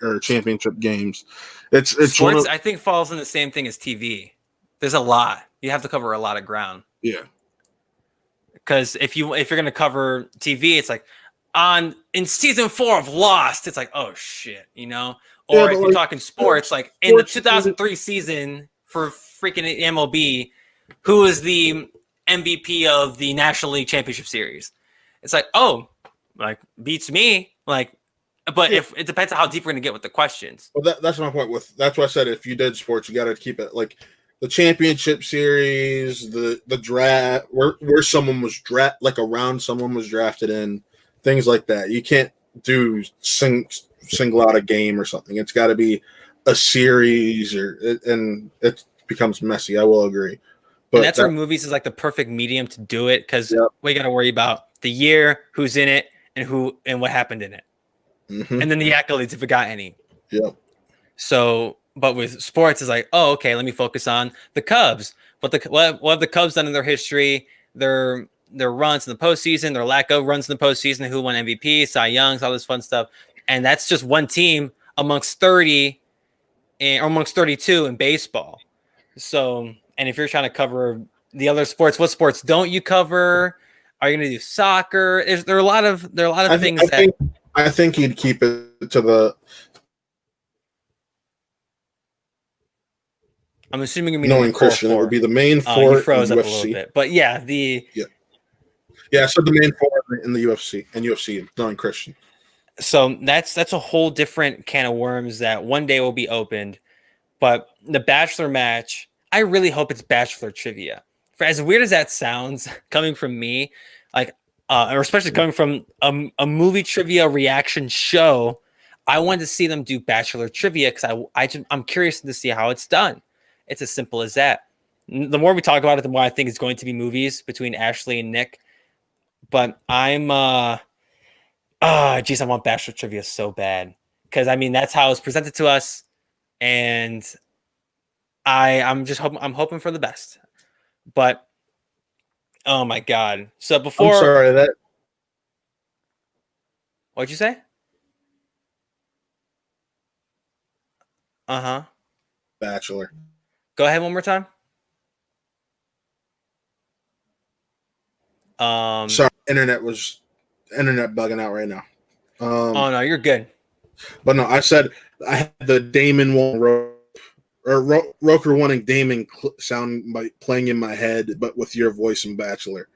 or championship games. It's sports. I think falls in the same thing as TV. There's a lot. You have to cover a lot of ground. Yeah. Because if you're gonna cover TV, it's like in season 4 of Lost, it's like, oh shit, you know. Or if you're talking sports, like in the 2003 season for freaking MLB, who is the MVP of the National League Championship Series? It's like, oh, like beats me. Like, but if it depends on how deep we're gonna get with the questions. Well, that's my point. That's why I said if you did sports, you got to keep it like the championship series, the draft, where someone was like around someone was drafted in, things like that. You can't do single out a game or something. It's got to be a series, and it becomes messy. I will agree. But that's where movies is like the perfect medium to do it, because we got to worry about the year, who's in it, and what happened in it, and then the accolades if it got any. Yep. So, but with sports, it's like, oh, okay, let me focus on the Cubs. What have the Cubs done in their history? Their runs in the postseason, their lack of runs in the postseason, who won MVP, Cy Youngs, all this fun stuff, and that's just one team amongst 30 or amongst 32 in baseball. So, and if you're trying to cover the other sports, what sports don't you cover? Are you going to do soccer? There are a lot of things. I think you'd keep it to the. I'm assuming you mean knowing Christian, it would be the main four. You froze up a little bit, but yeah, I said the main four in the UFC, knowing Christian. So that's a whole different can of worms that one day will be opened. But the Bachelor match, I really hope it's Bachelor trivia. For as weird as that sounds, coming from me, like, or especially coming from a movie trivia reaction show, I wanted to see them do Bachelor trivia because I'm curious to see how it's done. It's as simple as that. The more we talk about it, the more I think it's going to be movies between Ashley and Nick. But I'm, I want Bachelor trivia so bad because I mean that's how it's presented to us, and I'm hoping for the best. But oh my god! So before, I'm sorry that. What'd you say? Bachelor. Go ahead one more time. Sorry, internet bugging out right now. Oh no, you're good. But no, I said I had the Damon Roker wanting Damon sound by playing in my head, but with your voice in Bachelor.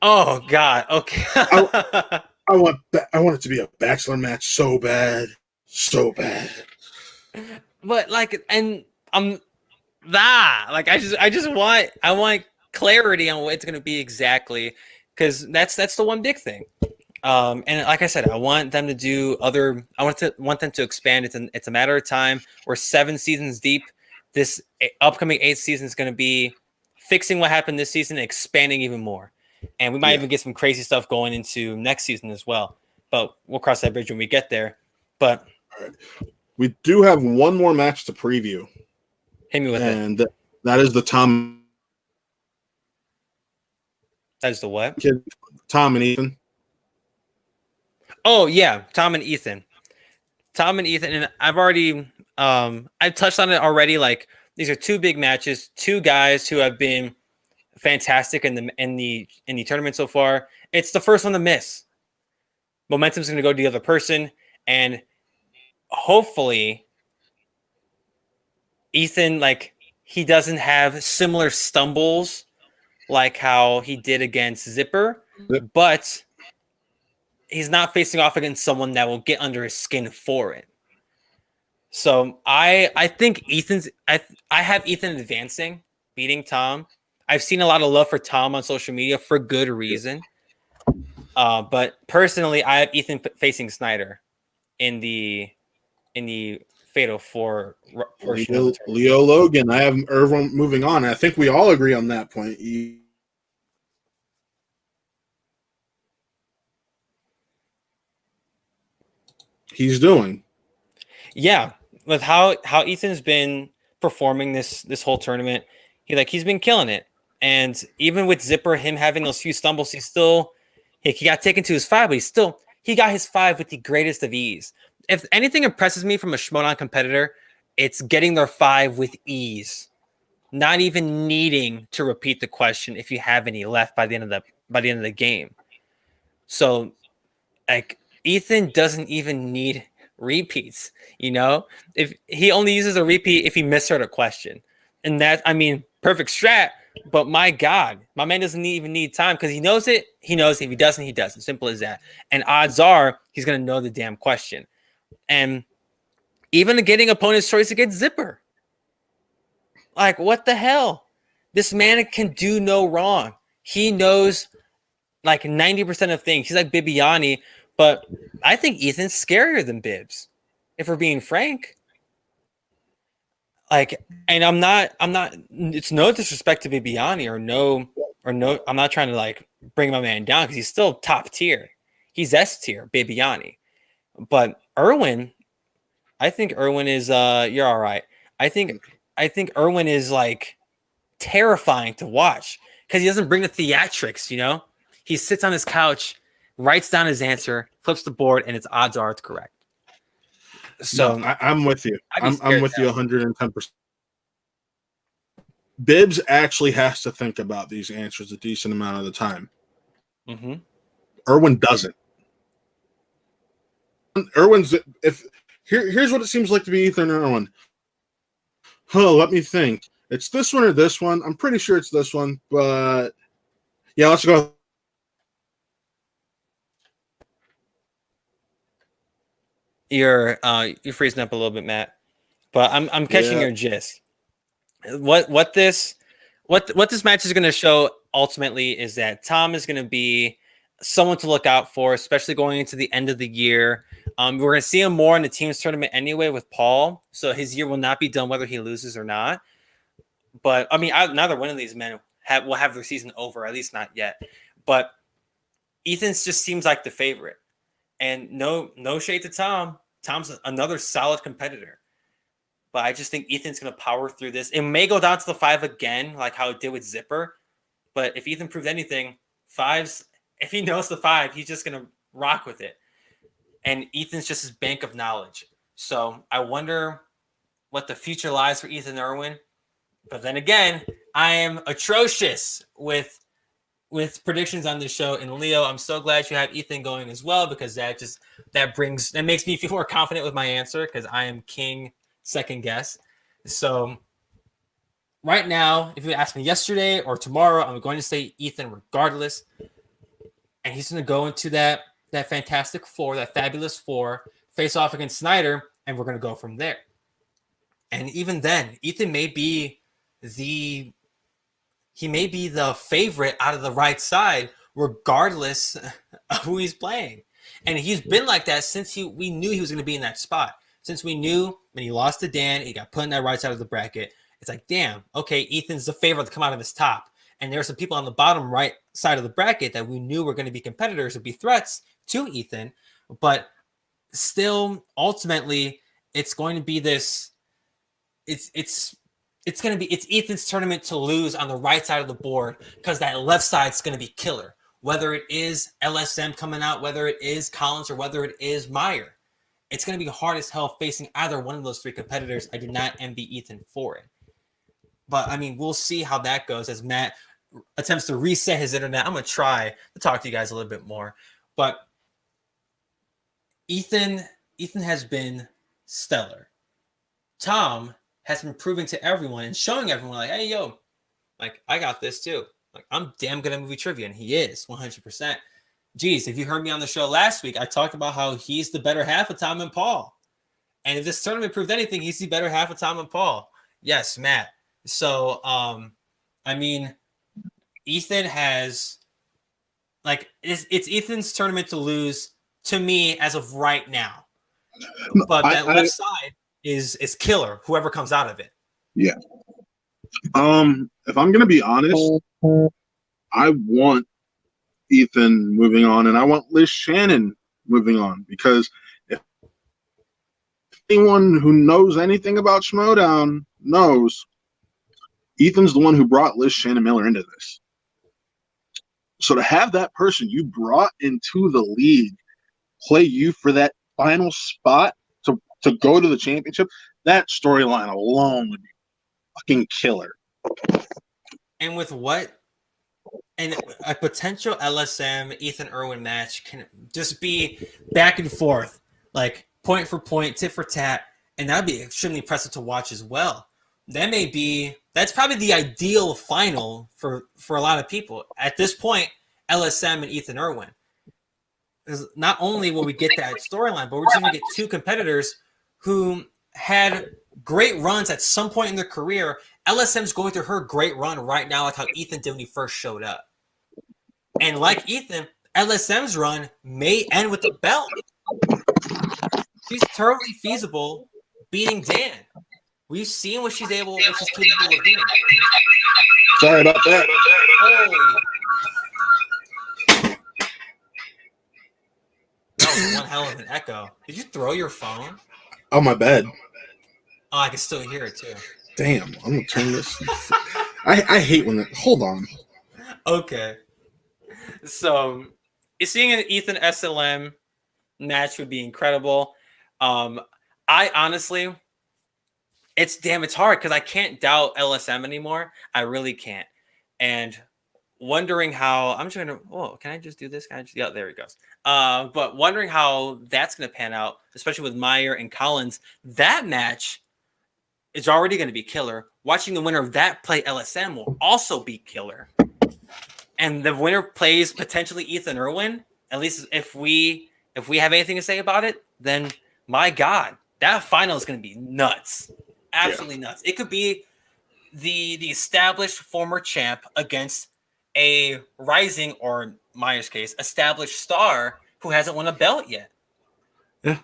Oh God, okay. I want it to be a Bachelor match so bad. But like, and I want clarity on what it's going to be exactly, because that's the one big thing. And like I said, I want them to do other. I want them to expand. It's a matter of time. We're 7 seasons deep. This upcoming 8th season is going to be fixing what happened this season, and expanding even more. And we might even get some crazy stuff going into next season as well. But we'll cross that bridge when we get there. But all right. We do have one more match to preview. Hit me with it. And that is the Tom. That is the what? Tom and Ethan. Oh yeah, Tom and Ethan. And I've already I've touched on it already. Like, these are 2 big matches, 2 guys who have been fantastic in the tournament so far. It's the first one to miss. Momentum's going to go to the other person, and hopefully Ethan, like, he doesn't have similar stumbles like how he did against Zipper, but he's not facing off against someone that will get under his skin for it. So I think I have Ethan advancing, beating Tom. I've seen a lot of love for Tom on social media for good reason. But personally, I have Ethan facing Snyder in the Fatal 4 portion of the tournament. Leo Logan. I have Irwin moving on. I think we all agree on that point. He's doing. Yeah, with how Ethan's been performing this whole tournament, he's been killing it. And even with Zipper, him having those few stumbles, he got taken to his 5, but he got his 5 with the greatest of ease. If anything impresses me from a Schmodown competitor, it's getting their 5 with ease, not even needing to repeat the question if you have any left by the end of the game. So, like, Ethan doesn't even need repeats. If he only uses a repeat if he misheard a question, and that, I mean, perfect strat. But my God, my man doesn't even need time because he knows it. He knows it. If he doesn't, he doesn't. Simple as that. And odds are he's going to know the damn question. And even getting opponent's choice against Zipper. Like, what the hell? This man can do no wrong. He knows like 90% of things. He's like Bibiani, but I think Ethan's scarier than Bibbs, if we're being frank. Like, and I'm not, it's no disrespect to Bibiani or no, I'm not trying to like bring my man down because he's still top tier. He's S tier, Bibiani. But Irwin, I think Irwin is, you're all right. I think Irwin is like terrifying to watch because he doesn't bring the theatrics, He sits on his couch, writes down his answer, flips the board, and its odds are it's correct. So no, I'm with you. I'm with you 110%. Bibbs actually has to think about these answers a decent amount of the time. Mm-hmm. Irwin doesn't. Here's what it seems like to be Ethan Irwin. Let me think. It's this one or this one. I'm pretty sure it's this one, but yeah, let's go. You're freezing up a little bit, Matt, but I'm catching your gist. What this match is going to show ultimately is that Tom is going to be someone to look out for, especially going into the end of the year. We're going to see him more in the team's tournament anyway with Paul, so his year will not be done whether he loses or not. But I mean, neither one of these men will have their season over, at least not yet. But Ethan's just seems like the favorite, and no shade to Tom. Tom's another solid competitor. But I just think Ethan's going to power through this. It may go down to the 5 again, like how it did with Zipper. But if Ethan proved anything, 5s, if he knows the 5, he's just going to rock with it. And Ethan's just his bank of knowledge. So I wonder what the future lies for Ethan Irwin. But then again, I am atrocious with predictions on this show. And Leo, I'm so glad you have Ethan going as well, because that makes me feel more confident with my answer, because I am king second guess. So right now, if you ask me yesterday or tomorrow, I'm going to say Ethan regardless. And he's going to go into that fantastic 4, that fabulous 4, face off against Snyder, and we're going to go from there. And even then, Ethan may be the favorite out of the right side, regardless of who he's playing. And he's been like that since we knew he was going to be in that spot. Since we knew when he lost to Dan, he got put in that right side of the bracket. It's like, damn, okay, Ethan's the favorite to come out of his top. And there are some people on the bottom right side of the bracket that we knew were going to be competitors, would be threats to Ethan. But still, ultimately, it's going to be this. It's Ethan's tournament to lose on the right side of the board, because that left side is going to be killer. Whether it is LSM coming out, whether it is Collins, or whether it is Meyer, it's going to be hard as hell facing either one of those 3 competitors. I do not envy Ethan for it. But, I mean, we'll see how that goes. As Matt attempts to reset his internet. I'm gonna try to talk to you guys a little bit more, but Ethan has been stellar. Tom has been proving to everyone and showing everyone, like, hey, yo, like, I got this too. Like, I'm damn good at movie trivia, and he is 100%. Geez, if you heard me on the show last week, I talked about how he's the better half of Tom and Paul. And if this tournament proved anything, he's the better half of Tom and Paul. Yes, Matt. So, I mean, Ethan has, like, it's Ethan's tournament to lose to me as of right now. But that left side is killer, whoever comes out of it. Yeah. If I'm gonna be honest, I want Ethan moving on, and I want Liz Shannon moving on, because if anyone who knows anything about Schmodown knows, Ethan's the one who brought Liz Shannon Miller into this. So to have that person you brought into the league play you for that final spot to go to the championship, that storyline alone would be fucking killer. And with what? And a potential LSM Ethan Irwin match can just be back and forth, like point for point, tit for tat, and that'd be extremely impressive to watch as well. That's probably the ideal final for a lot of people at this point. LSM and Ethan Irwin, because not only will we get that storyline, but we're just going to get two competitors who had great runs at some point in their career. LSM's going through her great run right now, like how Ethan did when he first showed up. And like Ethan, LSM's run may end with the belt. She's totally feasible beating Dan. We've seen what she's capable of doing. Sorry about that. Holy. That was one hell of an echo. Did you throw your phone? Oh, my bad. Oh, I can still hear it too. Damn, I'm gonna turn this. I hate when that. Hold on. Okay. So, seeing an Ethan SLM match would be incredible. I honestly, it's hard because I can't doubt LSM anymore. I really can't. And wondering how I'm trying to. Oh, can I just do this? Yeah, there he goes. But wondering how that's going to pan out, especially with Meyer and Collins. That match is already going to be killer. Watching the winner of that play LSM will also be killer. And the winner plays potentially Ethan Irwin. At least if we have anything to say about it, then my God, that final is going to be nuts. Absolutely nuts. It could be the established former champ against a rising, or in Meyer's case, established star who hasn't won a belt yet. Yeah.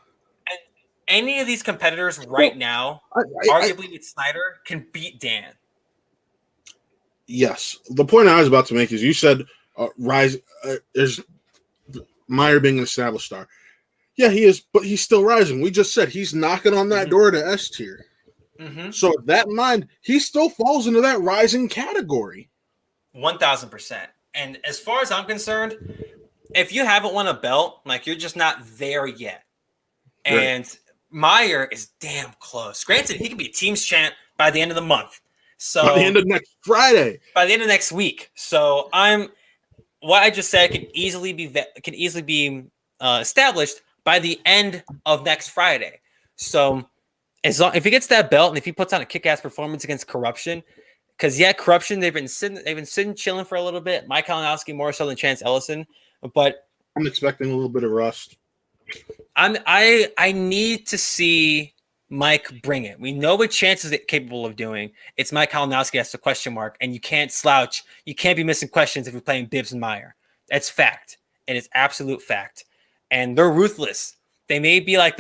And any of these competitors right now, arguably with Snyder, can beat Dan. Yes. The point I was about to make is you said is Meyer being an established star. Yeah, he is, but he's still rising. We just said he's knocking on that door to S tier. Mm-hmm. So that mind, he still falls into that rising category. 1,000%. And as far as I'm concerned, if you haven't won a belt, like, you're just not there yet. Right. And Meyer is damn close. Granted, he could be a team's champ by the end of the month. So by the end of next Friday. By the end of next week. So what I just said can easily be established by the end of next Friday. So if he gets that belt and if he puts on a kick-ass performance against Corruption, because Corruption, they've been sitting chilling for a little bit. Mike Kalinowski more so than Chance Ellison, but I'm expecting a little bit of rust. I need to see Mike bring it. We know what Chance is capable of doing. It's Mike Kalinowski has the question mark, and you can't slouch. You can't be missing questions if you're playing Bibbs and Meyer. That's fact, and it's absolute fact. And they're ruthless. They may be like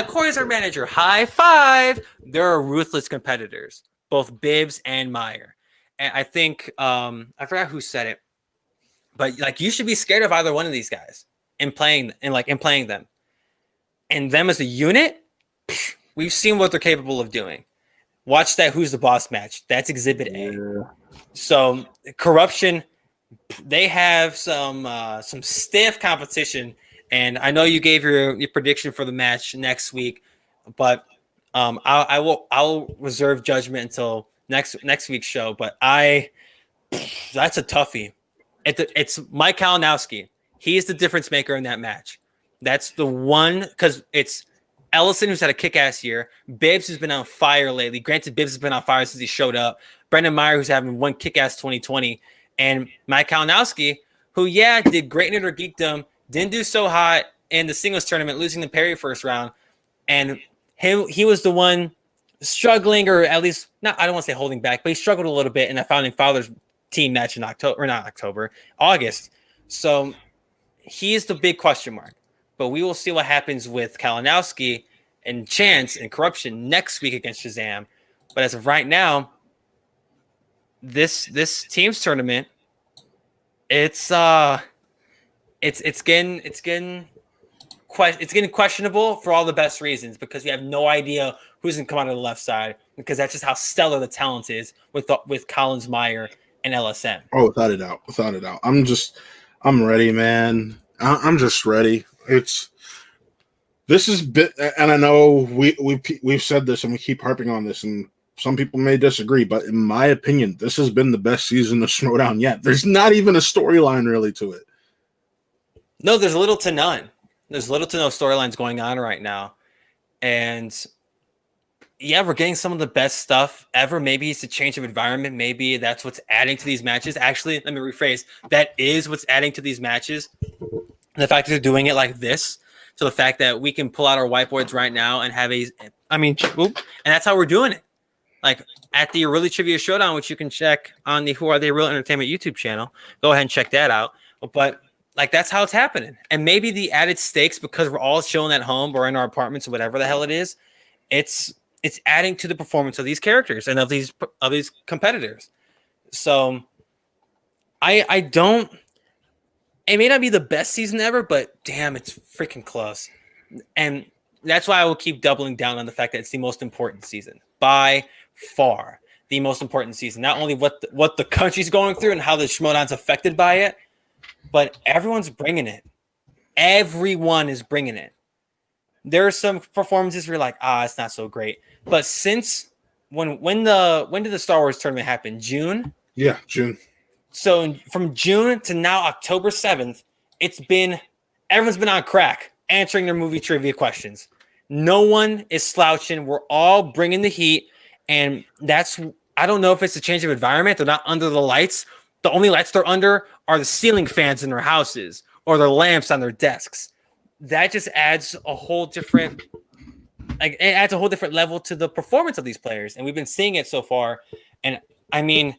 Corey's our manager. High five. They're ruthless competitors, both Bibbs and Meyer. And I think I forgot who said it, but like, you should be scared of either one of these guys in playing them. And them as a unit, we've seen what they're capable of doing. Watch that Who's the Boss match. That's Exhibit A. Yeah. So Corruption, they have some stiff competition. And I know you gave your prediction for the match next week, but I'll reserve judgment until next week's show. But That's a toughie. It's Mike Kalinowski. He's the difference maker in that match. That's the one, because it's Ellison, who's had a kick-ass year. Bibbs has been on fire lately. Granted, Bibbs has been on fire since he showed up. Brendan Meyer, who's having one kick-ass 2020. And Mike Kalinowski, who, did great in Inner Geekdom, didn't do so hot in the singles tournament, losing the Perry first round. And he was the one struggling, or at least, I don't want to say holding back, but he struggled a little bit in that Founding Fathers team match in August. So he's the big question mark. But we will see what happens with Kalinowski and Chance and Corruption next week against Shazam. But as of right now, this teams tournament, it's getting questionable for all the best reasons, because we have no idea who's going to come out of the left side, because that's just how stellar the talent is with Collins, Meyer, and LSM. Oh, without a doubt. I'm ready, man. I'm just ready. This is bit, and I know we've said this and we keep harping on this, and some people may disagree, but in my opinion, this has been the best season of Schmodown yet. There's not even a storyline really to it. No, there's little to none. There's little to no storylines going on right now. And we're getting some of the best stuff ever. Maybe it's a change of environment. Maybe that's what's adding to these matches. Actually, let me rephrase. That is what's adding to these matches. The fact that they're doing it like this. So the fact that we can pull out our whiteboards right now and have and that's how we're doing it. Like at the Really Trivia Showdown, which you can check on the Who Are They Real Entertainment YouTube channel. Go ahead and check that out. But like, that's how it's happening. And maybe the added stakes, because we're all chilling at home or in our apartments or whatever the hell it is, it's adding to the performance of these characters and of these competitors. So it may not be the best season ever, but damn, it's freaking close. And that's why I will keep doubling down on the fact that it's the most important season. By far, the most important season. Not only what the country's going through and how the Schmodown's affected by it, but everyone's bringing it. Everyone is bringing it. There are some performances where you're like, it's not so great. But since when did the Star Wars tournament happen? June? Yeah, June. So from June to now October 7th, everyone's been on crack answering their movie trivia questions. No one is slouching. We're all bringing the heat. And I don't know if it's a change of environment. They're not under the lights. The only lights they're under are the ceiling fans in their houses or their lamps on their desks. That just adds a whole different level to the performance of these players. And we've been seeing it so far. And I mean,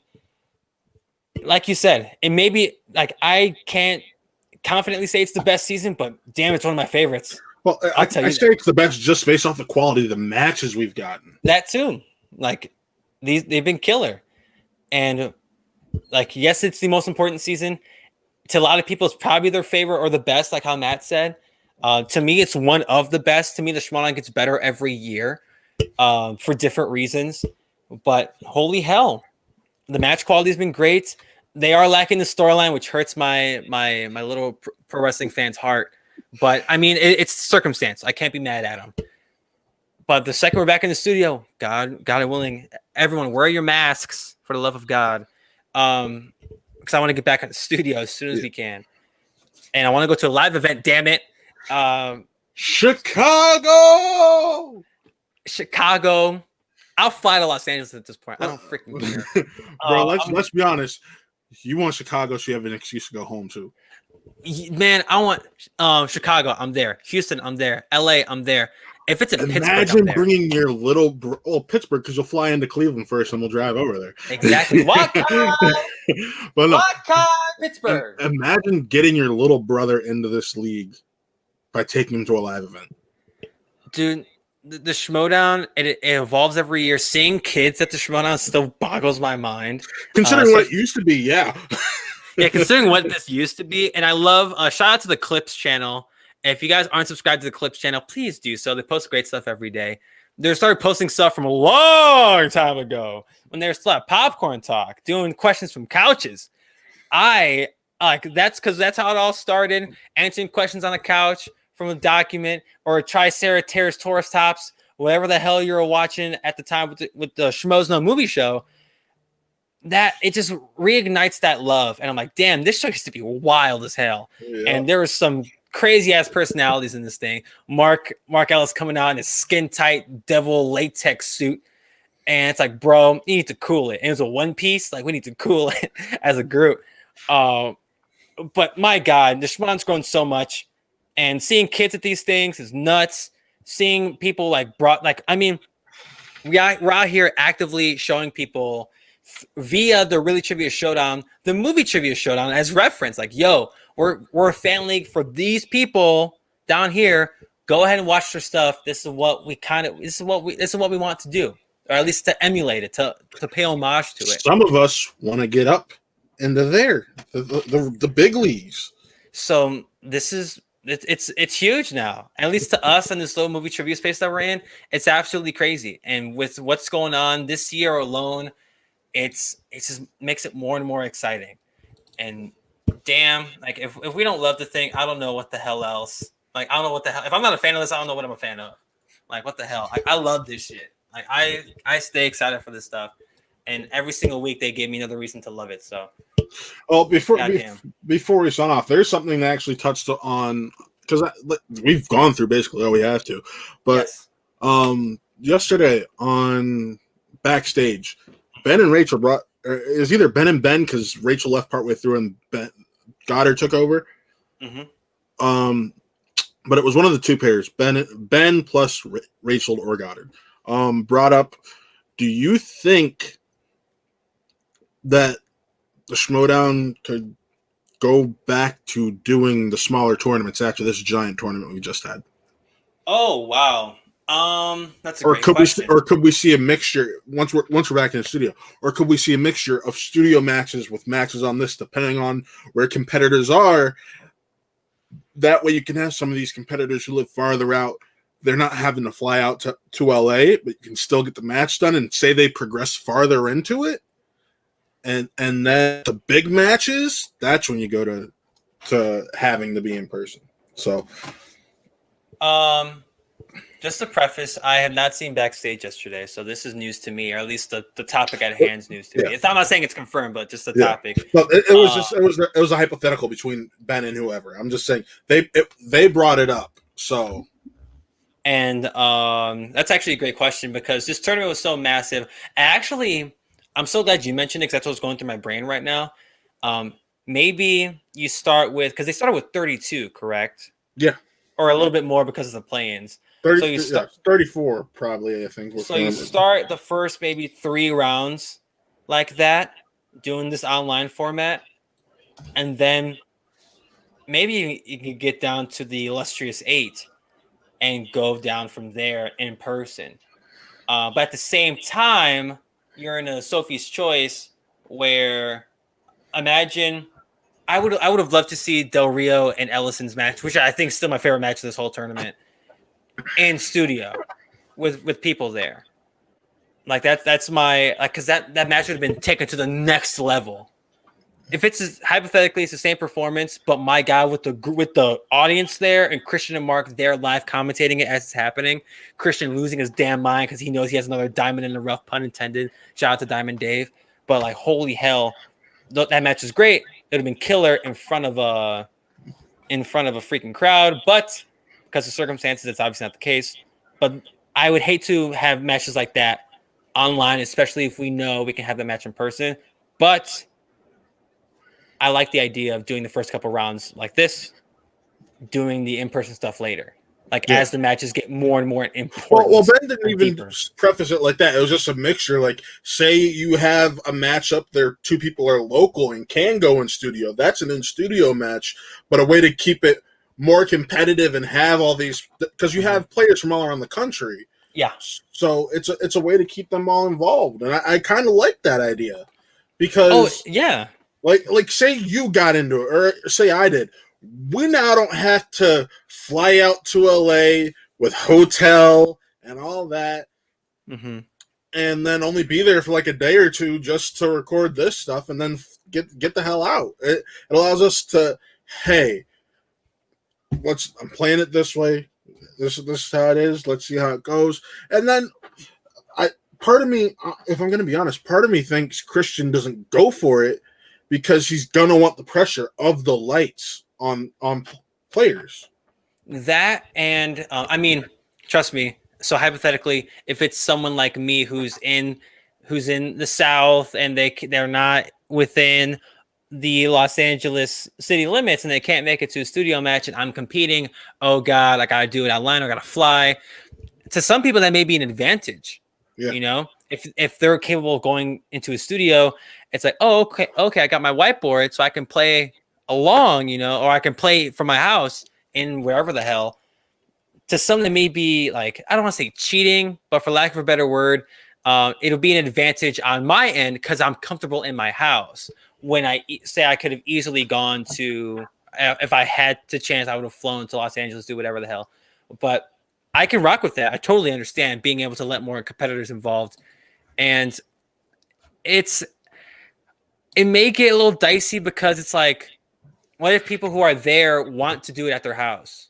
like you said, it may be like, I can't confidently say it's the best season, but damn, it's one of my favorites. Well, I say it's the best just based off the quality of the matches we've gotten. That too. Like they've been killer. And like, yes, it's the most important season. To a lot of people, it's probably their favorite or the best, like how Matt said. To me, it's one of the best. To me, the Schmodown gets better every year for different reasons. But holy hell, the match quality has been great. They are lacking the storyline, which hurts my little pro wrestling fan's heart. But I mean, it's circumstance. I can't be mad at them. But the second we're back in the studio, God willing, everyone wear your masks for the love of God. Because I want to get back in the studio as soon as we can. And I want to go to a live event, damn it. Chicago. I'll fly to Los Angeles at this point. I don't freaking care. Bro, let's be honest. You want Chicago, so you have an excuse to go home too. Man, I want Chicago. I'm there. Houston, I'm there. LA, I'm there. If it's in Pittsburgh, imagine bringing your little Pittsburgh, because you'll fly into Cleveland first and we'll drive over there. Exactly. Pittsburgh. Imagine getting your little brother into this league by taking him to a live event. Dude, the Schmodown, it evolves every year. Seeing kids at the Schmodown still boggles my mind. Considering what it used to be, yeah. Yeah, considering what this used to be. And I love, shout out to the Clips channel. If you guys aren't subscribed to the Clips channel, please do so. They post great stuff every day. They started posting stuff from a long time ago when they were still at Popcorn Talk, doing questions from couches. That's because that's how it all started. Answering questions on the couch from a document, or Triceratops Taurus Tops, whatever the hell you were watching at the time with the Schmoes No Movie Show. that it just reignites that love. And I'm like, damn, this show used to be wild as hell. Yeah. And there was some crazy ass personalities in this thing. Mark Ellis coming out in his skin tight devil latex suit. And it's like, bro, you need to cool it. And it was a one piece. Like, we need to cool it as a group. But my God, the Schmann's grown so much. And seeing kids at these things is nuts. Seeing people we're out here actively showing people via the Really Trivia Showdown, the movie Trivia Showdown as reference. Like, yo, we're a fan league for these people down here. Go ahead and watch their stuff. This is what we want to do, or at least to emulate it, to pay homage to it. Some of us want to get up into the big leagues. So this is it's huge now, at least to us in this little movie trivia space that we're in. It's absolutely crazy, and with what's going on this year alone, it just makes it more and more exciting. And damn, like if we don't love the thing, I don't know what the hell else. Like, I don't know what the hell. If I'm not a fan of this, I don't know what I'm a fan of. Like, what the hell? Like, I love this shit. Like, I stay excited for this stuff, and every single week they give me another reason to love it. So, before we sign off, there's something that actually touched on, because we've gone through basically all we have to, but yes. Yesterday on Backstage, Ben and Rachel it was either Ben and Ben, because Rachel left partway through and Goddard took over. Mm-hmm. But it was one of the two pairs, Ben plus Rachel or Goddard, brought up, do you think that the Schmodown could go back to doing the smaller tournaments after this giant tournament we just had? Oh, wow. That's a great question. Could we see a mixture once we're back in the studio? Or could we see a mixture of studio matches with matches on this, depending on where competitors are? That way you can have some of these competitors who live farther out. They're not having to fly out to LA, but you can still get the match done and say they progress farther into it. And then the big matches, that's when you go to having to be in person. So, just to preface, I have not seen Backstage yesterday, so this is news to me, or at least the topic at hand is news to me. I'm not saying it's confirmed, but just the topic. Well, it was a hypothetical between Ben and whoever. I'm just saying they brought it up. So, and that's actually a great question, because this tournament was so massive. Actually, I'm so glad you mentioned it, because that's what's going through my brain right now. Maybe you start with, because they started with 32, correct? Yeah, or a little bit more because of the play-ins. 34 probably, I think. So you start the first maybe 3 rounds like that, doing this online format, and then maybe you can get down to the illustrious 8 and go down from there in person. But at the same time, you're in a Sophie's Choice where, imagine, I would have loved to see Del Rio and Ellison's match, which I think is still my favorite match of this whole tournament, in studio with people there. Like that's my, like, because that match would have been taken to the next level. If it's hypothetically it's the same performance, but my guy with the audience there and Christian and Mark there live commentating it as it's happening. Christian losing his damn mind because he knows he has another diamond in the rough, pun intended. Shout out to Diamond Dave. But like, holy hell, that match is great. It would have been killer in front of a freaking crowd, but because of circumstances, it's obviously not the case. But I would hate to have matches like that online, especially if we know we can have the match in person. But I like the idea of doing the first couple rounds like this, doing the in-person stuff later. Like, as the matches get more and more important. Well, Ben didn't even preface it like that. It was just a mixture. Like, say you have a matchup there, 2 people are local and can go in studio. That's an in-studio match, but a way to keep it more competitive and have all these, because you have players from all around the country. Yeah. So it's a way to keep them all involved, and I kind of like that idea, because like say you got into it, or say I did. We now don't have to fly out to LA with hotel and all that, and then only be there for like a day or 2 just to record this stuff, and then get the hell out. It allows us to, hey, I'm playing it this way. This is how it is. Let's see how it goes. And then part of me, if I'm going to be honest, part of me thinks Christian doesn't go for it because he's going to want the pressure of the lights on players. That and I mean, trust me. So hypothetically, if it's someone like me who's in the South and they're not within the Los Angeles city limits and they can't make it to a studio match and I'm competing, oh God, I gotta do it online, I gotta fly. To some people, that may be an advantage. Yeah. You know, if they're capable of going into a studio, it's like, oh, okay, I got my whiteboard, so I can play along, you know, or I can play from my house in wherever the hell. To some, that may be like, I don't want to say cheating, but for lack of a better word, it'll be an advantage on my end because I'm comfortable in my house. When I say I could have easily gone to, if I had the chance, I would have flown to Los Angeles, do whatever the hell. But I can rock with that. I totally understand being able to let more competitors involved. And it may get a little dicey because it's like, what if people who are there want to do it at their house?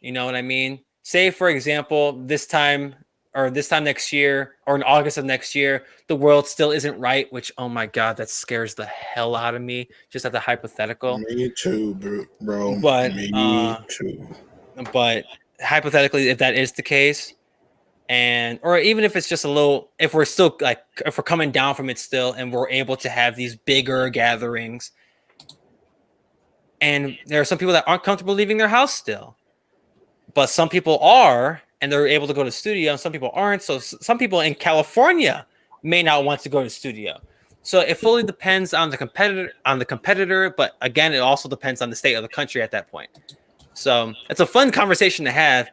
You know what I mean? Say, for example, this time next year or in August of next year, the world still isn't right, which, oh my God, that scares the hell out of me just as a hypothetical. Me too, bro. But, me too. But hypothetically, if that is the case, or even if it's just a little, if we're still like, if we're coming down from it still and we're able to have these bigger gatherings, and there are some people that aren't comfortable leaving their house still, but some people are, and they're able to go to the studio, and some people aren't. So some people in California may not want to go to the studio. So it fully depends on the competitor, but again, it also depends on the state of the country at that point. So it's a fun conversation to have.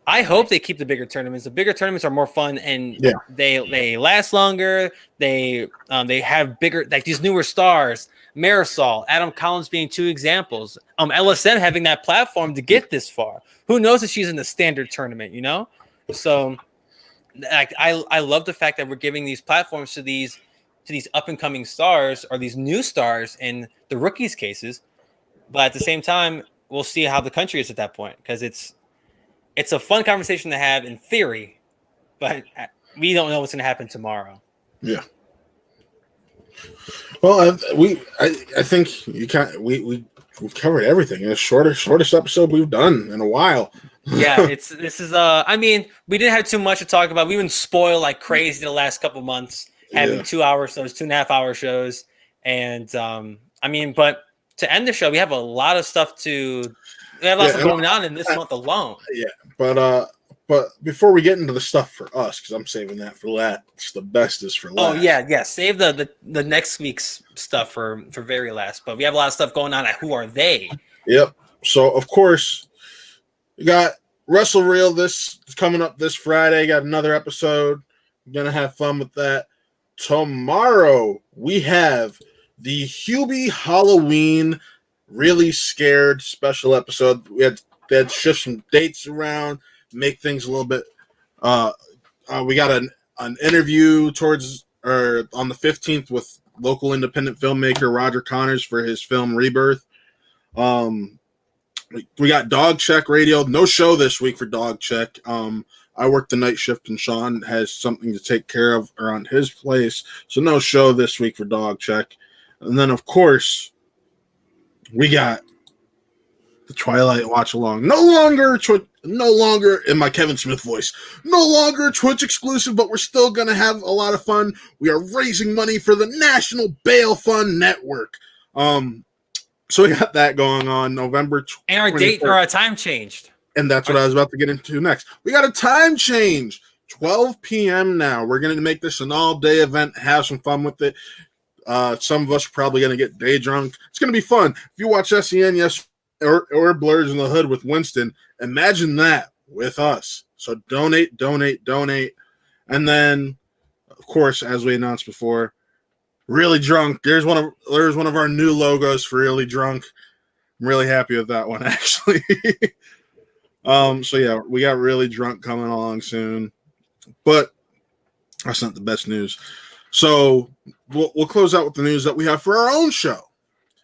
I hope they keep the bigger tournaments. The bigger tournaments are more fun, and they last longer. They have bigger, like these newer stars, Marisol, Adam Collins being two examples. LSM having that platform to get this far. Who knows if she's in the standard tournament, you know? So I love the fact that we're giving these platforms to these up and coming stars or these new stars in the rookies cases. But at the same time, we'll see how the country is at that point, because it's a fun conversation to have in theory, but we don't know what's going to happen tomorrow. Yeah. Well, I think you can't. We covered everything. It's shortest episode we've done in a while. Yeah, this is. I mean, we didn't have too much to talk about. We've been spoiled like crazy the last couple months, having 2 hour shows, 2.5 hour shows, and I mean, but to end the show, we have a lot of stuff to. We have lots of going on in this month alone. Yeah, but before we get into the stuff for us, because I'm saving that for last. It's the best is for last. Oh yeah. Save the next week's stuff for very last. But we have a lot of stuff going on at Who Are They? Yep. So of course, we got Wrestle Reel this coming up this Friday. Got another episode. We're gonna have fun with that. Tomorrow we have the Hubie Halloween Really Scared special episode. They had to shift some dates around, make things a little bit. We got an interview on the 15th with local independent filmmaker Roger Connors for his film Rebirth. We got Dog Check Radio. No show this week for Dog Check. I work the night shift and Sean has something to take care of around his place, so no show this week for Dog Check. And then of course, we got the Twilight Watch Along. No longer in my Kevin Smith voice. No longer Twitch exclusive, but we're still going to have a lot of fun. We are raising money for the National Bail Fund Network. So we got that going on November 24th. And our date or our time changed. And that's what I was about to get into next. We got a time change. 12 p.m. now. We're going to make this an all-day event, have some fun with it. Some of us are probably going to get day drunk. It's going to be fun. If you watch SEN or Blurs in the Hood with Winston, imagine that with us. So donate. And then, of course, as we announced before, Really Drunk. There's one of our new logos for Really Drunk. I'm really happy with that one, actually. So yeah, we got Really Drunk coming along soon. But that's not the best news. So we'll close out with the news that we have for our own show.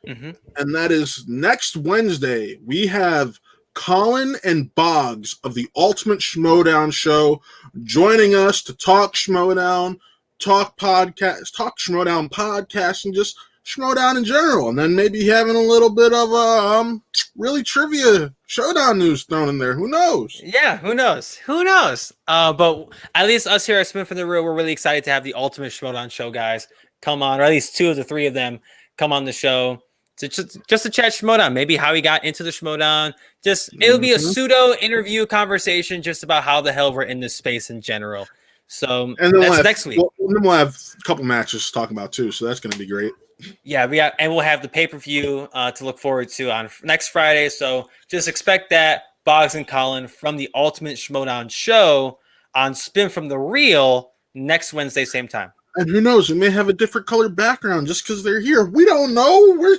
Mm-hmm. And that is next Wednesday, we have Colin and Boggs of the Ultimate Schmodown Show joining us to talk Schmodown, talk Schmodown podcast, and just Schmodown in general. And then maybe having a little bit of really trivia showdown news thrown in there. Who knows? Yeah, who knows? Who knows? But at least us here at Spin from the Real, we're really excited to have the Ultimate Schmodown Show guys come on, or at least 2 of the 3 of them come on the show to just to chat Schmodown. Maybe how he got into the Schmodown. It'll be a pseudo interview conversation just about how the hell we're in this space in general. So and that's next week. Then we'll have a couple matches to talk about too, so that's going to be great. Yeah, we'll have the pay-per-view to look forward to on next Friday. So just expect that Boggs and Colin from the Ultimate Schmodown Show on Spin from the Real next Wednesday, same time. And who knows? We may have a different colored background just because they're here. We don't know. We're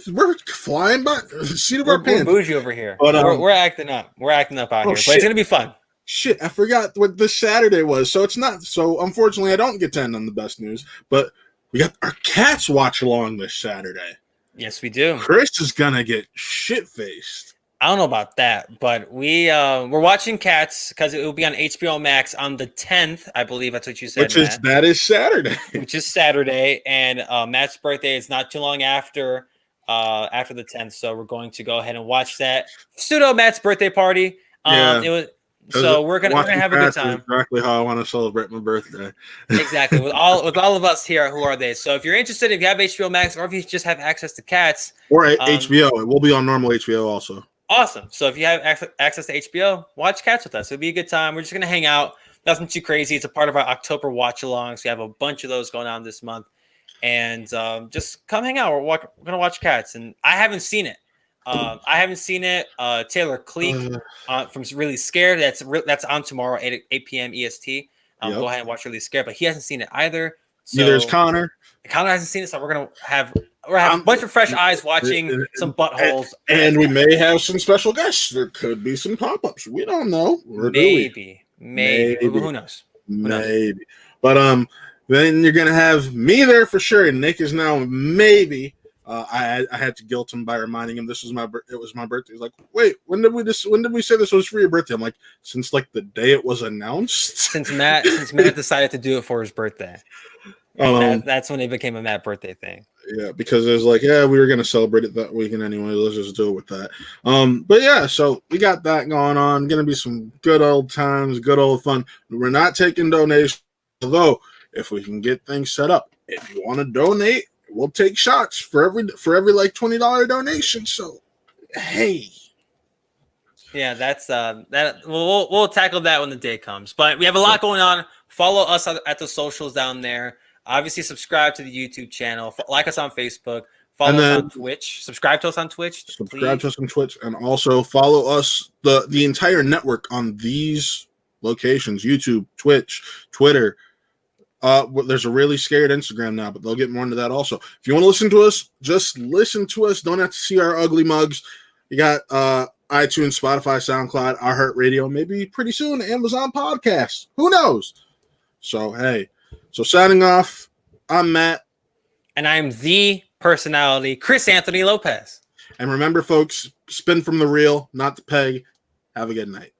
flying by the seat of our pants. We're bougie over here. But, we're acting up. We're acting up out here. Shit. But it's gonna be fun. Shit, I forgot what this Saturday was. So it's not. So unfortunately, I don't get to end on the best news. But we got our Cats watch along this Saturday. Yes, we do. Chris is gonna get shit faced. I don't know about that, but we're watching Cats because it will be on HBO Max on the 10th, I believe that's what you said. That is Saturday. Which is Saturday, and Matt's birthday is not too long after the 10th, so we're going to go ahead and watch that pseudo Matt's birthday party. We're gonna have a good time. Exactly how I want to celebrate my birthday. Exactly, with all of us here. Who are they? So if you're interested, if you have HBO Max, or if you just have access to Cats or HBO, it will be on normal HBO also. Awesome. So if you have access to HBO, watch Cats with us. It'll be a good time. We're just going to hang out. Nothing too crazy. It's a part of our October watch-alongs. We have a bunch of those going on this month. And just come hang out. We're going to watch Cats. And I haven't seen it. Taylor Cleek from Really Scared. That's on tomorrow, 8 p.m. EST. Go ahead and watch Really Scared. But he hasn't seen it either. So, neither is Connor. Connor hasn't seen it, so we're going to have a bunch of fresh eyes watching some buttholes. And we may have some special guests. There could be some pop-ups. We don't know. Maybe. Who knows? Maybe. But then you're going to have me there for sure. And Nick is now maybe. I had to guilt him by reminding him it was my birthday. He's like, wait, when did we say this was for your birthday? I'm like, since like the day it was announced. Since Matt decided to do it for his birthday. That's when it became a Matt birthday thing. Yeah, because it was like, we were gonna celebrate it that weekend anyway. Let's just do it with that. But yeah, so we got that going on. Gonna be some good old times, good old fun. We're not taking donations, although if we can get things set up, if you want to donate, we'll take shots for every like $20 donation. So hey. Yeah, that's that. We'll tackle that when the day comes. But we have a lot going on. Follow us at the socials down there. Obviously, subscribe to the YouTube channel. Like us on Facebook. Follow us on Twitch. Subscribe to us on Twitch. Subscribe to us on Twitch, and also follow us the entire network on these locations: YouTube, Twitch, Twitter. There's a Really Scared Instagram now, but they'll get more into that also. If you want to listen to us, just listen to us. Don't have to see our ugly mugs. You got iTunes, Spotify, SoundCloud, iHeartRadio, maybe pretty soon Amazon Podcasts. Who knows? So, hey. So, signing off, I'm Matt. And I'm the personality, Chris Anthony Lopez. And remember, folks, spin from the real, not the peg. Have a good night.